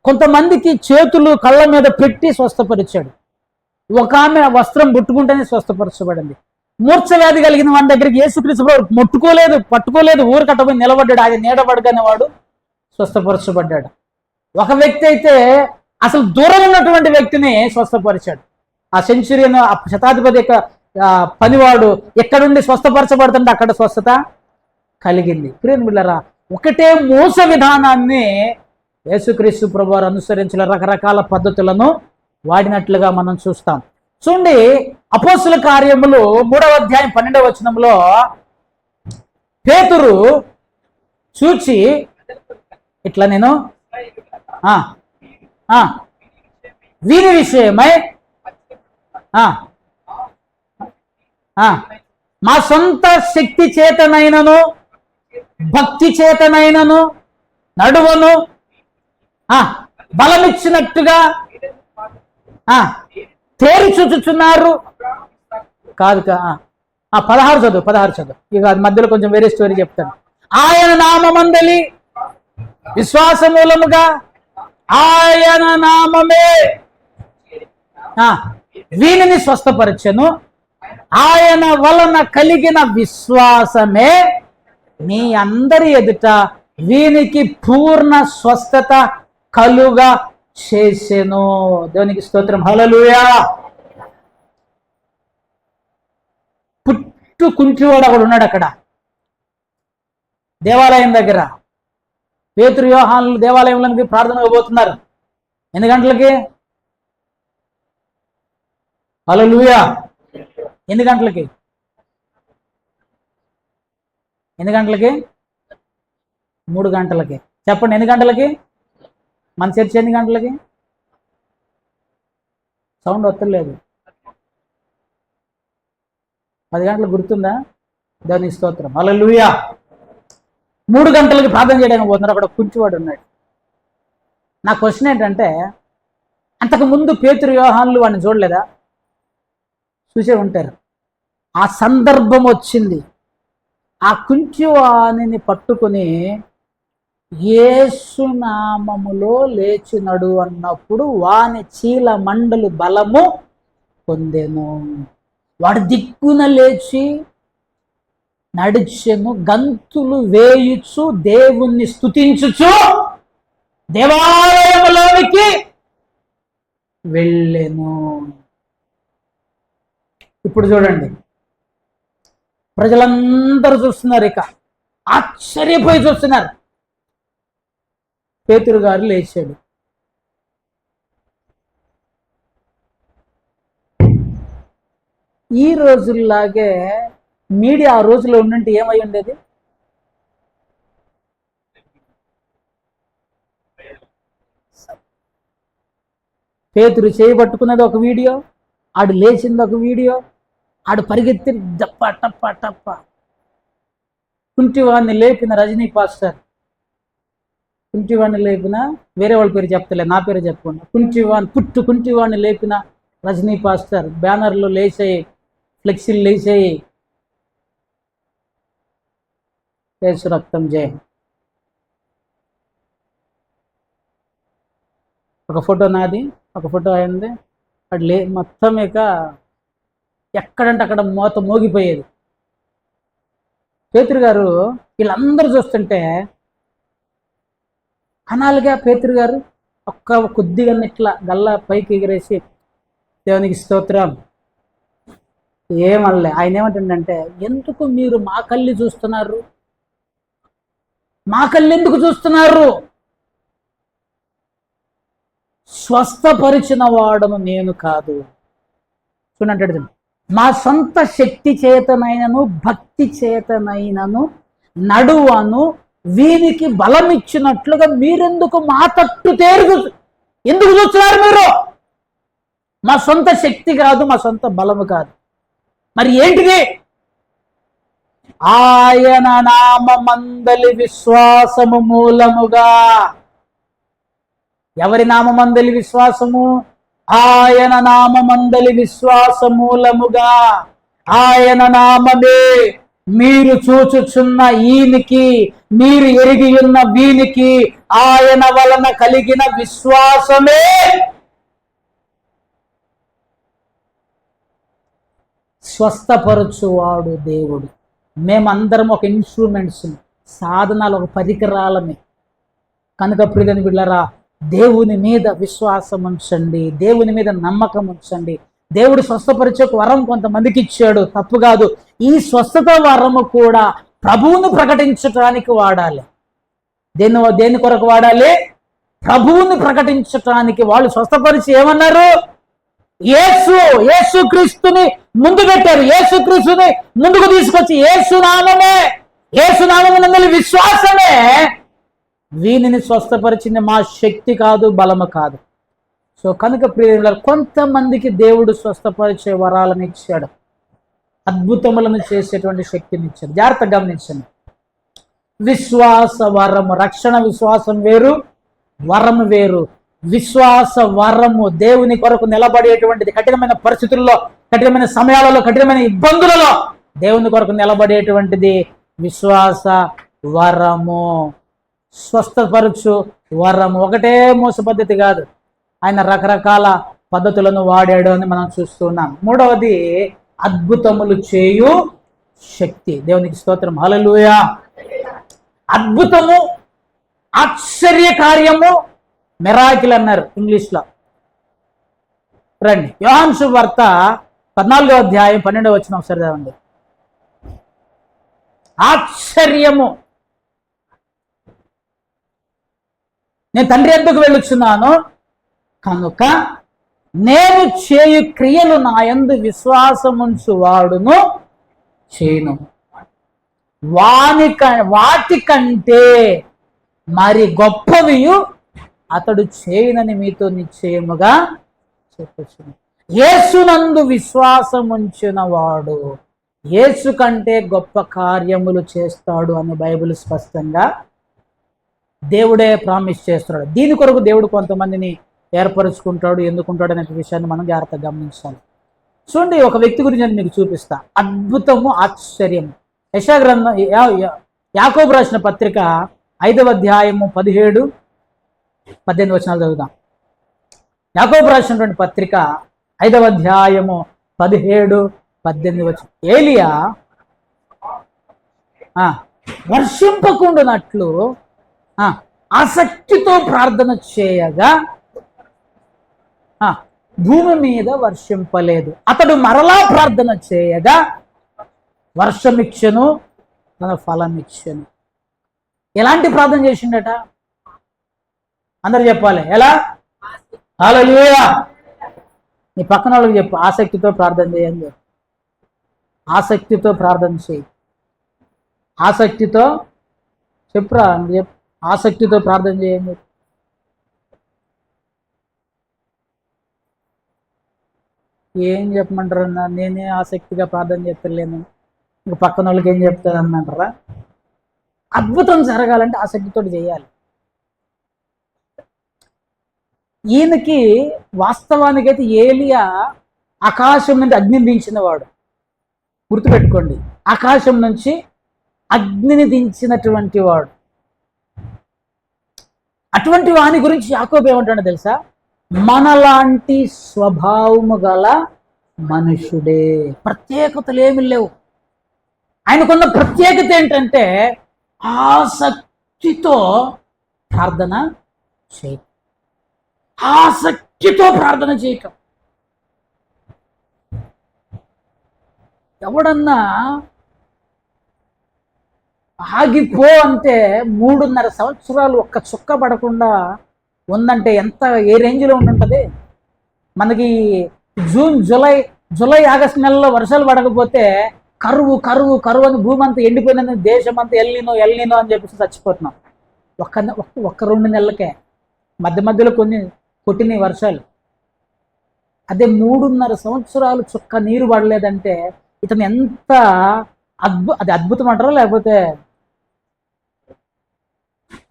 కొంతమందికి చేతులు కళ్ళ మీద పెట్టి స్వస్థపరిచాడు. ఒక ఆమె వస్త్రం ముట్టుకుంటేనే స్వస్థపరచబడింది. మూర్ఛ వ్యాధి కలిగిన వాడి దగ్గరికి యేసుక్రీస్తు ప్రభువు ముట్టుకోలేదు, పట్టుకోలేదు, ఊరు కట్టబోయి నిలబడ్డాడు. ఆయన నీడబడగానే వాడు స్వస్థపరచబడ్డాడు. ఒక వ్యక్తి అయితే అసలు దూరం ఉన్నటువంటి వ్యక్తిని స్వస్థపరిచాడు. ఆ సెంచురియన్, ఆ శతాధిపతి యొక్క పనివాడు ఎక్కడుండి స్వస్థపరచబడుతుంటే అక్కడ స్వస్థత కలిగింది. ప్రియమైన బిడ్డలారా, ఒకటే మోస విధానాన్ని యేసుక్రీస్తు ప్రభువారు అనుసరించిన రకరకాల పద్ధతులను వాడినట్లుగా మనం చూస్తాం. చూడండి, అపోస్తుల కార్యములు 3వ అధ్యాయం 12వ వచనంలో పేతురు చూచి ఇట్లా, నేను వీరి విషయమై మా సొంత శక్తి చేతనైనను భక్తి చేతనైనను నడువను బలమిచ్చినట్టుగా తేరి చూచుచున్నారు. కాదు 16 చదువు. ఇక మధ్యలో కొంచెం వేరే స్టోరీ చెప్తాను. ఆయన నామమందలి విశ్వాస మూలముగా ఆయన నామమే వీనిని స్వస్థపరచెను. ఆయన వలన కలిగిన విశ్వాసమే మీ అందరి ఎదుట వీనికి పూర్ణ స్వస్థత కలుగా చేసెను. దేవునికి స్తోత్రం, హల్లెలూయా. పుట్టు కుంటివాడు ఒకడు ఉన్నాడు అక్కడ దేవాలయం దగ్గర. పేతురు యోహానులు దేవాలయంలోకి ప్రార్థనకు పోతున్నారు. ఎన్ని గంటలకి? హల్లెలూయా. ఎన్ని గంటలకి? 3 గంటలకి. చెప్పండి, ఎన్ని గంటలకి? మన చర్చ ఎన్ని గంటలకి? సౌండ్ వస్తలేదు. 10 గంటలకు గుర్తుందా? దాని స్తోత్రం, హల్లెలూయా. 3 గంటలకి ప్రార్థన చేయడానికి పోతున్నారు. అక్కడ కుంటివాడు ఉన్నాడు. నా క్వశ్చన్ ఏంటంటే, అంతకుముందు పేతురు యోహానులు వాడిని చూడలేదా? చూసే ఉంటారు. ఆ సందర్భం వచ్చింది. ఆ కుంటివాణిని పట్టుకుని యేసు నామములో లేచినడు అన్నప్పుడు వాని చీల మండలు బలము పొందెను. వాడు దిక్కున లేచి నడిచెను, గంతులు వేయుచు దేవుణ్ణి స్తుతించుచు దేవాలయములోనికి వెళ్ళెను. ఇప్పుడు చూడండి, ప్రజలందరూ చూస్తున్నారు, ఇక ఆశ్చర్యపోయి చూస్తున్నారు. పేతురు గారు లేచాడు. ఈ రోజుల్లాగే మీడియా ఆ రోజులో ఉండింటే ఏమై ఉండేది? పేతురు చేయబట్టుకున్నది ఒక వీడియో, ఆడు లేచింది ఒక వీడియో, ఆడు పరిగెత్తి దప్ప టప్ప టప్ప. కుంటివాడిని లేపిన రజనీ పాస్టర్, కుంటివాడిని లేపిన, వేరే వాళ్ళ పేరు చెప్తలే, నా పేరు చెప్పకుండా, కుంటివాడిని లేపిన రజనీ పాస్టర్ బ్యానర్లు లేచాయి, ఫ్లెక్సీలు లేచాయి, యేసు రక్తం జయం. ఒక ఫోటో నాది, ఒక ఫోటో అయింది. అట్లే మొత్తం ఇక ఎక్కడంటే అక్కడ మోగిపోయేది. పేతురు గారు వీళ్ళందరూ చూస్తుంటే అనాలిగా పేతురు గారు కొద్దిగా ఇట్లా గల్లా పైకి ఎగిరేసి దేవునికి స్తోత్రం ఏమనలే. ఆయన ఏమంటుండంటే, ఎందుకు మీరు మా కళ్ళి చూస్తున్నారు, మా కళ్ళు ఎందుకు చూస్తున్నారు? స్వస్థపరిచిన వాడను నేను కాదు. చూడండి, మా సొంత శక్తి చేతనైనను భక్తి చేతనైనను నడువను వీనికి బలం ఇచ్చినట్లుగా మీరెందుకు మా తట్టు ఎందుకు చూస్తున్నారు మీరు? మా సొంత శక్తి కాదు, మా సొంత బలము కాదు, మరి ఏంటిది? ఆయన నామమందలి విశ్వాసము మూలముగా. ఎవరి నామమందలి విశ్వాసము? ఆయన నామమందలి విశ్వాస మూలముగా. ఆయన నామమే మీరు చూచుచున్న ఈయనకి, మీరు ఎరిగి ఉన్న వీనికి ఆయన వలన కలిగిన విశ్వాసమే స్వస్థపరచువాడు దేవుడు. మేమందరం ఒక ఇన్స్ట్రుమెంట్స్, సాధనాలు, ఒక పరికరాలమే. కనుక ప్రియని బిడ్డలారా, దేవుని మీద విశ్వాసం ఉంచండి, దేవుని మీద నమ్మకం ఉంచండి. దేవుడు స్వస్థపరిచే వరం కొంతమందికి ఇచ్చాడు, తప్పు కాదు. ఈ స్వస్థత వరము కూడా ప్రభువును ప్రకటించటానికి వాడాలి. దేని కొరకు వాడాలి? ప్రభువుని ప్రకటించటానికి. వాళ్ళు స్వస్థపరిచి ఏమన్నారు? యేసు క్రీస్తుని ముందు పెట్టారు, యేసు క్రీస్తుని ముందుకు తీసుకొచ్చి యేసునామమే విశ్వాసమే వీనిని స్వస్థపరిచింది, మా శక్తి కాదు, బలము కాదు. సో కనుక ప్రియులారా, కొంతమందికి దేవుడు స్వస్థపరిచే వరాలను ఇచ్చాడు, అద్భుతములను చేసేటువంటి శక్తిని ఇచ్చాడు. జాగ్రత్తగా గమనించండి. విశ్వాస వరము, రక్షణ విశ్వాసం వేరు, వరము వేరు. విశ్వాస వరము దేవుని కొరకు నిలబడేటువంటిది. కఠినమైన పరిస్థితుల్లో, కఠినమైన సమయాలలో, కఠినమైన ఇబ్బందులలో దేవుని కొరకు నిలబడేటువంటిది విశ్వాస వరము. స్వస్థపరచు వరము ఒకటే మోస పద్ధతి కాదు, ఆయన రకరకాల పద్ధతులను వాడాడు అని మనం చూస్తున్నాం. మూడవది అద్భుతములు చేయు శక్తి. దేవునికి స్తోత్రం, హల్లెలూయా. అద్భుతము, ఆశ్చర్య కార్యము, మిరాకిల్ అన్నారు ఇంగ్లీష్లో. రండి, యోహాను సువార్త 14వ అధ్యాయం 12వ వచనం ఒకసారి చదవండి. ఆశ్చర్యము. నేను తండ్రి యొద్దకు వెళ్ళుచున్నాను కనుక నేను చేయు క్రియలు నా యందు విశ్వాసముంచు వాడును చేయను, వాటి కంటే మరి గొప్పవియు అతడు చేయనని మీతో నిశ్చయముగా చెప్పొచ్చును. యేసునందు విశ్వాసముంచిన వాడు యేసు కంటే గొప్ప కార్యములు చేస్తాడు అని బైబిల్ స్పష్టంగా దేవుడే ప్రామిస్ చేస్తున్నాడు. దీని కొరకు దేవుడు కొంతమందిని ఏర్పరచుకుంటాడు, ఎందుకుంటాడు అనే విషయాన్ని మనం జాగ్రత్తగా గమనించాలి. చూడండి, ఒక వ్యక్తి గురించి మీకు చూపిస్తా. అద్భుతము, ఆశ్చర్యము. యెషయా గ్రంథం, యాకోబు రాసిన పత్రిక 5వ అధ్యాయము 17-18 వచనాలు చదువుదాం. యాకోబు రాసినటువంటి పత్రిక 5వ అధ్యాయము 17-18 వచనం. ఏలియా వర్షింపకుండునట్లు ఆసక్తితో ప్రార్థన చేయగా భూమి మీద వర్షింపలేదు. అతడు మరలా ప్రార్థన చేయగా వర్షమిచ్చెను, తన ఫలం ఇచ్చెను. ఎలాంటి ప్రార్థన చేసిండట? అందరు చెప్పాలి, ఎలా? హల్లెలూయా. నీ పక్కన వాళ్ళకి చెప్పు, ఆసక్తితో ప్రార్థన చేయని చెప్పు. ఆసక్తితో ప్రార్థన చేయి. ఆసక్తితో చెప్పురా, ఆసక్తితో ప్రార్థన చేయండి. ఏం చెప్పమంటారన్నా, నేనే ఆసక్తిగా ప్రార్థన చేస్తలేను, ఇంక పక్కన వాళ్ళకి ఏం చెప్తారన్నంటారా? అద్భుతం జరగాలంటే ఆసక్తితో చేయాలి. ఈయనకి వాస్తవానికైతే ఏలియా ఆకాశం నుండి అగ్నిని దించిన వాడు. గుర్తుపెట్టుకోండి, ఆకాశం నుంచి అగ్నిని దించినటువంటి వాడు. అటువంటి వాని గురించి యాకోబు ఏమంటాడో తెలుసా? మనలాంటి స్వభావము గల మనుషుడే. ప్రత్యేకతలు ఏమి లేవు. ఆయనకున్న ప్రత్యేకత ఏంటంటే ఆసక్తితో ప్రార్థన చేయటం. ఆసక్తితో ప్రార్థన చేయటం. ఎవడన్నా ఆగిపో అంటే 3.5 సంవత్సరాలు ఒక్క చుక్క పడకుండా ఉందంటే ఎంత, ఏ రేంజ్లో ఉంటుంటుంది? మనకి జూన్ జూలై ఆగస్టు నెలలో వర్షాలు పడకపోతే కరువు కరువు కరువు అని భూమి అంతా ఎండిపోయిందని దేశం అంతా ఎల్లినో అని చెప్పేసి చచ్చిపోతున్నాం. ఒక్క 2 నెలలకే మధ్య మధ్యలో కొన్ని కొట్టిన వర్షాలు. అదే 3.5 సంవత్సరాలు చుక్క నీరు పడలేదంటే ఇతను ఎంత అది అద్భుతం అంటారా, లేకపోతే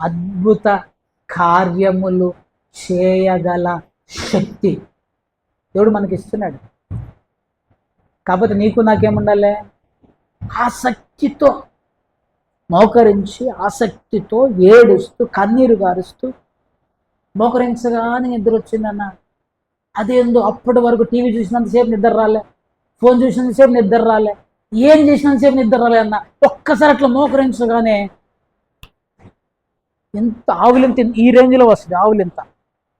అద్భుత కార్యములు చేయగల శక్తి దేవుడు మనకి ఇస్తున్నాడు. కాకపోతే నీకు నాకేముండాలి? ఆసక్తితో మోకరించి, ఆసక్తితో ఏడుస్తూ కన్నీరు గారుస్తూ మోకరించగానే నిద్ర వచ్చిందన్న. అదేందో అప్పటి వరకు టీవీ చూసినంతసేపు నిద్ర రాలే, ఫోన్ చూసినంతసేపు నిద్ర రాలే, ఏం చేసినంతసేపు నిద్ర రాలే అన్న. ఒక్కసారి అట్లా మోకరించగానే ఎంత ఆవులింత ఈ రేంజ్లో వస్తుంది. ఆవులింత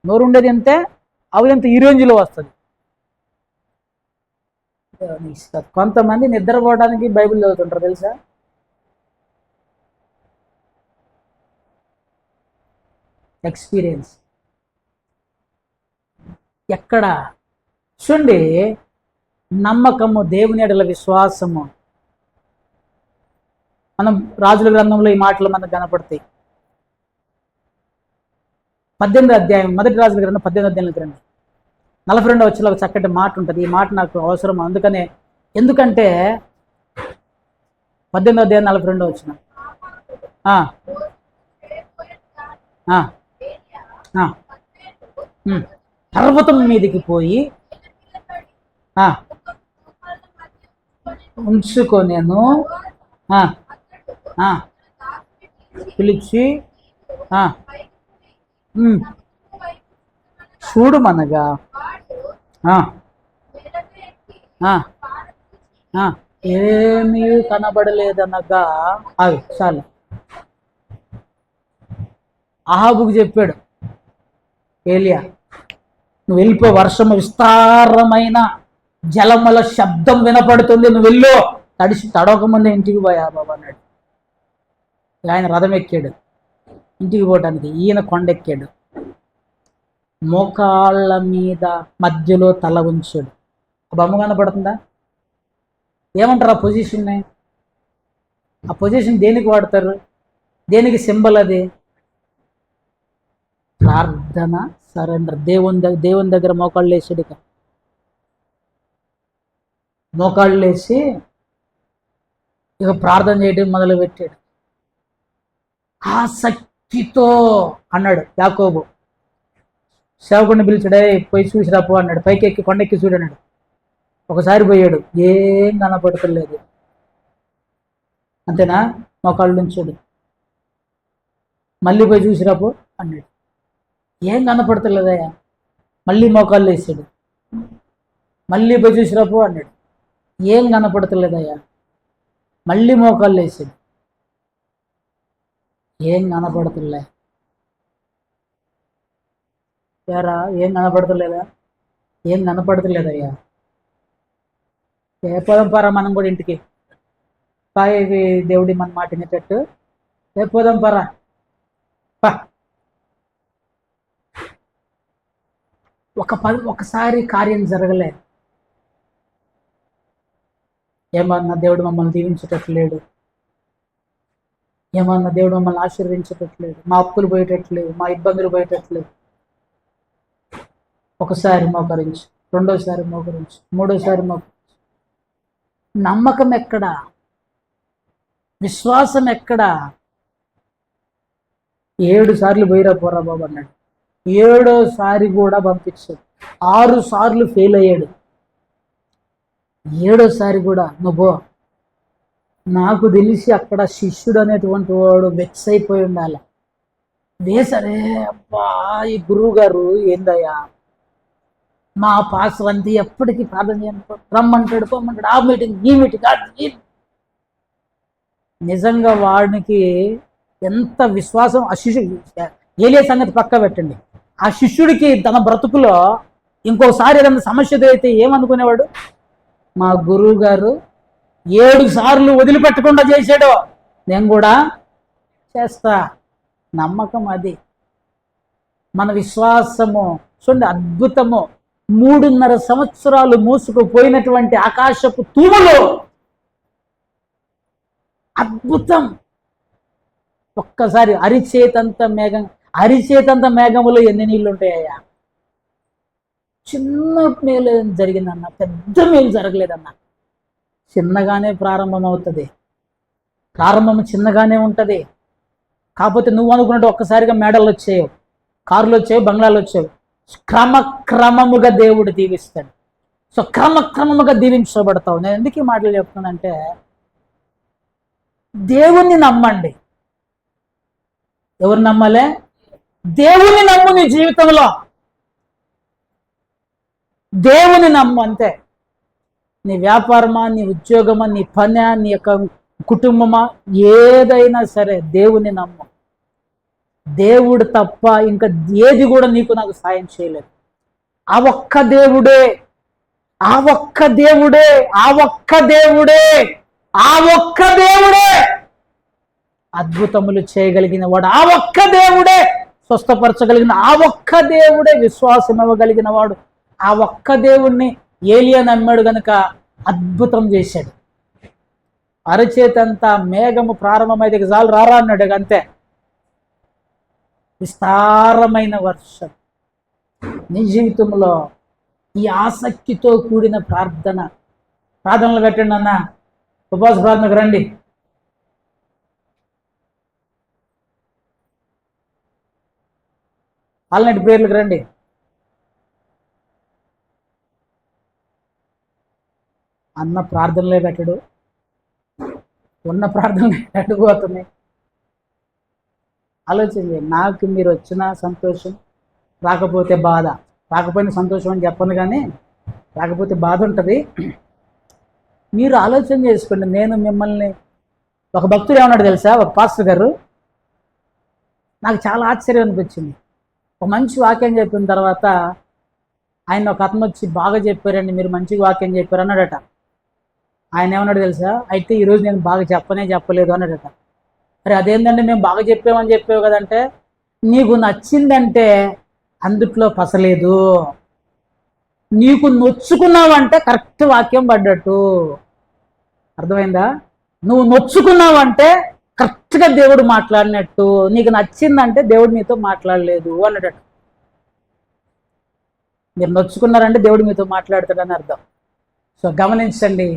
నోరుండేది అంతే, ఆవులింత ఈ రేంజ్లో వస్తుంది. కొంతమంది నిద్రపోవడానికి బైబిల్ చదువుతుంటారు తెలుసా? ఎక్స్పీరియన్స్ ఎక్కడ చూడండి, నమ్మకము, దేవుని ఎడల విశ్వాసము. మనం రాజుల గ్రంథంలో ఈ మాటలు మనకు కనపడతాయి. 18వ అధ్యాయం, మొదటి రాజుల గ్రంథం 18వ అధ్యాయం రండి, 42వ వచనంలో ఒక చక్కటి మాట ఉంటుంది. ఈ మాట నాకు అవసరం, ఎందుకంటే 18వ అధ్యాయం 42వ వచనం. పర్వతం మీదకి పోయి ఉంచుకొనేను, పిలిచి చూడుమనగా ఏమీ కనబడలేదనగా అవి చాలు. అహాబుకు చెప్పాడు ఏలియా, నువ్వు వెళ్ళిపో, వర్షము విస్తారమైన జలముల శబ్దం వినపడుతుంది, నువ్వు వెళ్ళు. తడవకముందే ఇంటికి పోయా బాబా అన్నాడు. ఆయన రథం ఎక్కాడు ఇంటికి పోవటానికి, ఈయన కొండెక్కాడు, మోకాళ్ళ మీద మధ్యలో తల ఉంచాడు. బొమ్మ కనపడుతుందా? ఏమంటారు ఆ పొజిషన్ని? ఆ పొజిషన్ దేనికి వాడతారు? దేనికి సింబల్ అది? ప్రార్థన, సరెండర్. దేవుని దగ్గర మోకాళ్ళు వేసాడు. ఇక మోకాళ్ళు వేసి ఇక ప్రార్థన చేయడం మొదలుపెట్టాడు. ఆసక్తితో అన్నాడు యాకోబు. సేవకుడిని పిలిచాడే, పోయి చూసిరాపో అన్నాడు. పైకి ఎక్కి కొండెక్కి చూడన్నాడు. ఒకసారి పోయాడు, ఏం కనపడతలేదు. అంతేనా? మోకాళ్ళు నుంచాడు. మళ్ళీ పోయి చూసిరాపో అన్నాడు. ఏం కనపడతలేదయ్యా. మళ్ళీ మోకాళ్ళు వేసాడు. మళ్ళీ పోయి చూసిరాపో అన్నాడు. ఏం కనపడతలేదయ్యా. మళ్ళీ మోకాళ్ళు వేసాడు. ఏం కనపడతలే. యారా, ఏం కనపడతలేదా? ఏం కనపడతలేదయ్యా. ఏ పోదాం పారా మనం కూడా ఇంటికి. పాయి దేవుడి మన మాట వినేటట్టు. ఏ పోదాం పారా. ఒకసారి కార్యం జరగలే. ఏమన్నా దేవుడు మమ్మల్ని దీవించేటట్లేడు, ఏమన్నా దేవుడు మమ్మల్ని ఆశీర్వదించేటట్లేదు, మా అప్పులు పోయేటట్లేవు, మా ఇబ్బందులు పోయేటట్లేవు. ఒకసారి మోకరించి, రెండోసారి మోకరించి, మూడోసారి మోకరించి. నమ్మకం ఎక్కడా? విశ్వాసం ఎక్కడా? 7 సార్లు పోయిరా పోరా బాబు అన్నాడు. 7ఓసారి కూడా పంపించాడు. 6 సార్లు ఫెయిల్ అయ్యాడు. 7ఓసారి కూడా నువ్వు, నాకు తెలిసి అక్కడ శిష్యుడు అనేటువంటి వాడు వెక్స్ అయిపోయి ఉండాలి. సరే అబ్బా, ఈ గురువు గారు ఏందయ్యా, మా పాస్ అంతే ఎప్పటికీ ప్రార్థన చేయను, రమ్మంటాడు పొమ్మంటాడు, ఆ మీటింగ్ ఈ మీటింగ్. నిజంగా వాడికి ఎంత విశ్వాసం! ఆ శిష్యుడు ఏలే సంగతి పక్క పెట్టండి, ఆ శిష్యుడికి తన బ్రతుకులో ఇంకోసారి ఏదైనా సమస్య అయితే ఏమనుకునేవాడు? మా గురువు గారు 7 సార్లు వదిలిపెట్టకుండా చేశాడు, నేను కూడా చేస్తా. నమ్మకం అది. మన విశ్వాసము చూడండి, అద్భుతము. 3.5 సంవత్సరాలు మూసుకుపోయినటువంటి ఆకాశపు తూములు అద్భుతం. ఒక్కసారి అరిచేతంత మేఘములో ఎన్ని నీళ్ళు ఉంటాయా? చిన్న మేలు జరిగిందన్న, పెద్ద మేలు జరగలేదన్న. చిన్నగానే ప్రారంభమవుతుంది, ప్రారంభం చిన్నగానే ఉంటుంది. కాకపోతే నువ్వు అనుకున్నట్టు ఒక్కసారిగా మేడలు వచ్చాయో, కార్లు వచ్చాయో, బంగ్లాలు వచ్చాయో. క్రమక్రమముగా దేవుడు దీవిస్తాడు. సో క్రమక్రమముగా దీవించబడతావు. నేను ఎందుకు ఈ మాటలు చెప్తున్నానంటే, దేవుణ్ణి నమ్మండి. ఎవరు నమ్మాలే? దేవుని నమ్ము. నీ జీవితంలో దేవుని నమ్ము అంతే. నీ వ్యాపారమా, నీ ఉద్యోగమా, నీ పని, నీ యొక్క కుటుంబమా, ఏదైనా సరే దేవుని నమ్ము. దేవుడు తప్ప ఇంకా ఏది కూడా నీకు నాకు సాయం చేయలేదు. ఆ ఒక్క దేవుడే, ఆ ఒక్క దేవుడే, ఆ ఒక్క దేవుడే, ఆ ఒక్క దేవుడే అద్భుతములు చేయగలిగిన వాడు. ఆ ఒక్క దేవుడే స్వస్థపరచగలిగిన, ఆ ఒక్క దేవుడే విశ్వాసం ఇవ్వగలిగిన వాడు. ఆ ఒక్క దేవుణ్ణి ఏలియా నమ్మాడు గనుక అద్భుతం చేశాడు. అరచేతంతా మేఘము ప్రారంభమైతే చాలు రారా అన్నాడు, అంతే. విస్తారమైన వర్షం. నీ జీవితంలో ఈ ఆసక్తితో కూడిన ప్రార్థనలు పెట్టండి అన్న. ఉపవాస ప్రార్థనకు రండి. ఆల్నైట్ ప్రేయర్లకు రండి. అన్న ప్రార్థనలే పెట్టడు, ఉన్న ప్రార్థనలే పెట్టబోతున్నాయి. ఆలోచించండి. నాకు మీరు వచ్చిన సంతోషం, రాకపోతే బాధ. రాకపోయిన సంతోషం అని చెప్పను, కానీ రాకపోతే బాధ ఉంటుంది. మీరు ఆలోచన చేసుకోండి. నేను మిమ్మల్ని, ఒక భక్తుడు ఏమన్నాడు తెలుసా, ఒక పాస్టర్ గారు, నాకు చాలా ఆశ్చర్యం అనిపించింది. ఒక మంచి వాక్యం చెప్పిన తర్వాత ఆయన ఒక అతను వచ్చి, బాగా చెప్పారండి మీరు, మంచి వాక్యం చెప్పారు అన్నాడట. ఆయన ఏమన్నాడు తెలుసా, అయితే ఈరోజు నేను బాగా చెప్పలేదు అన్నాడట. అరే అదేంటంటే, మేము బాగా చెప్పామని చెప్పావు కదంటే, నీకు నచ్చిందంటే అందుట్లో పసలేదు, నీకు నొచ్చుకున్నావంటే కరెక్ట్ వాక్యం పడ్డట్టు. అర్థమైందా? నువ్వు నొచ్చుకున్నావంటే కరెక్ట్గా దేవుడు మాట్లాడినట్టు, నీకు నచ్చిందంటే దేవుడు నీతో మాట్లాడలేదు అన్నట్టు. మీరు నొచ్చుకున్నారంటే దేవుడు మీతో మాట్లాడతాడని అర్థం. సో గమనించండి,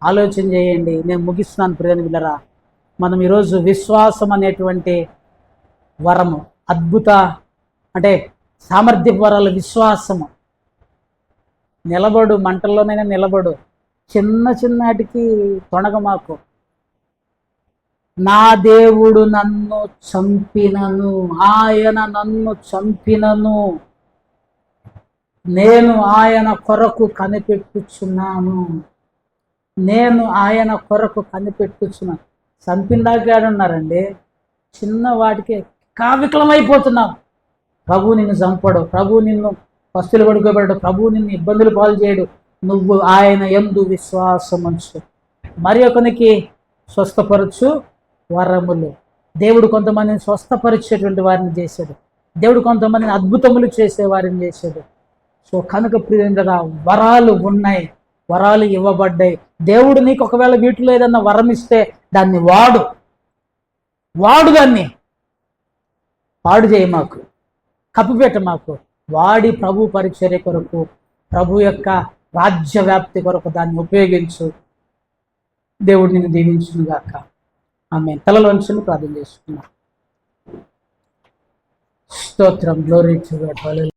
ఆలోచన చేయండి. నేను ముగిస్తున్నాను ప్రియని విల్లరా. మనం ఈరోజు విశ్వాసం అనేటువంటి వరము, అంటే సామర్థ్య వరాల విశ్వాసము. నిలబడు, మంటల్లోనైనా నిలబడు. చిన్నటికి తొణగమాకు. నా దేవుడు నన్ను చంపినను, ఆయన నన్ను చంపినను, నేను ఆయన కొరకు కనిపెట్టుచున్నాను, నేను ఆయన కొరకు కనిపెట్టుచున్నాను. చంపిందాకాడున్నారండి. చిన్న వాటికి కావికలమైపోతున్నాం. ప్రభు నిన్ను చంపడు, ప్రభు నిన్ను పస్తులు పడుకోబెట్టడు, ప్రభు నిన్ను ఇబ్బందులు పాలు చేయడు. నువ్వు ఆయన యందు విశ్వాసముంచు. మరి ఒకనికి స్వస్థపరచు వరములు. దేవుడు కొంతమందిని స్వస్థపరిచేటువంటి వారిని చేశాడు. దేవుడు కొంతమందిని అద్భుతములు చేసే వారిని చేశాడు. సో కనుక ప్రియులారా, వరాలు ఉన్నాయి. వరాలు ఇవ్వబడ్డాయి. దేవుడు నీకు ఒకవేళ వీటిలో ఏదన్నా వరం ఇస్తే దాన్ని వాడు దాన్ని పాడు చేయి, మాకు కప్పిపెట్ట, మాకు వాడి ప్రభు పరిచర్య కొరకు, ప్రభు యొక్క రాజ్య వ్యాప్తి కొరకు దాన్ని ఉపయోగించు. దేవుడు నిన్ను దీవించును గాక. ఆమేన్. తలలు వంచుకొని ప్రార్థన చేసుకున్నాం. స్తోత్రం. Glory to God. హల్లెలూయా.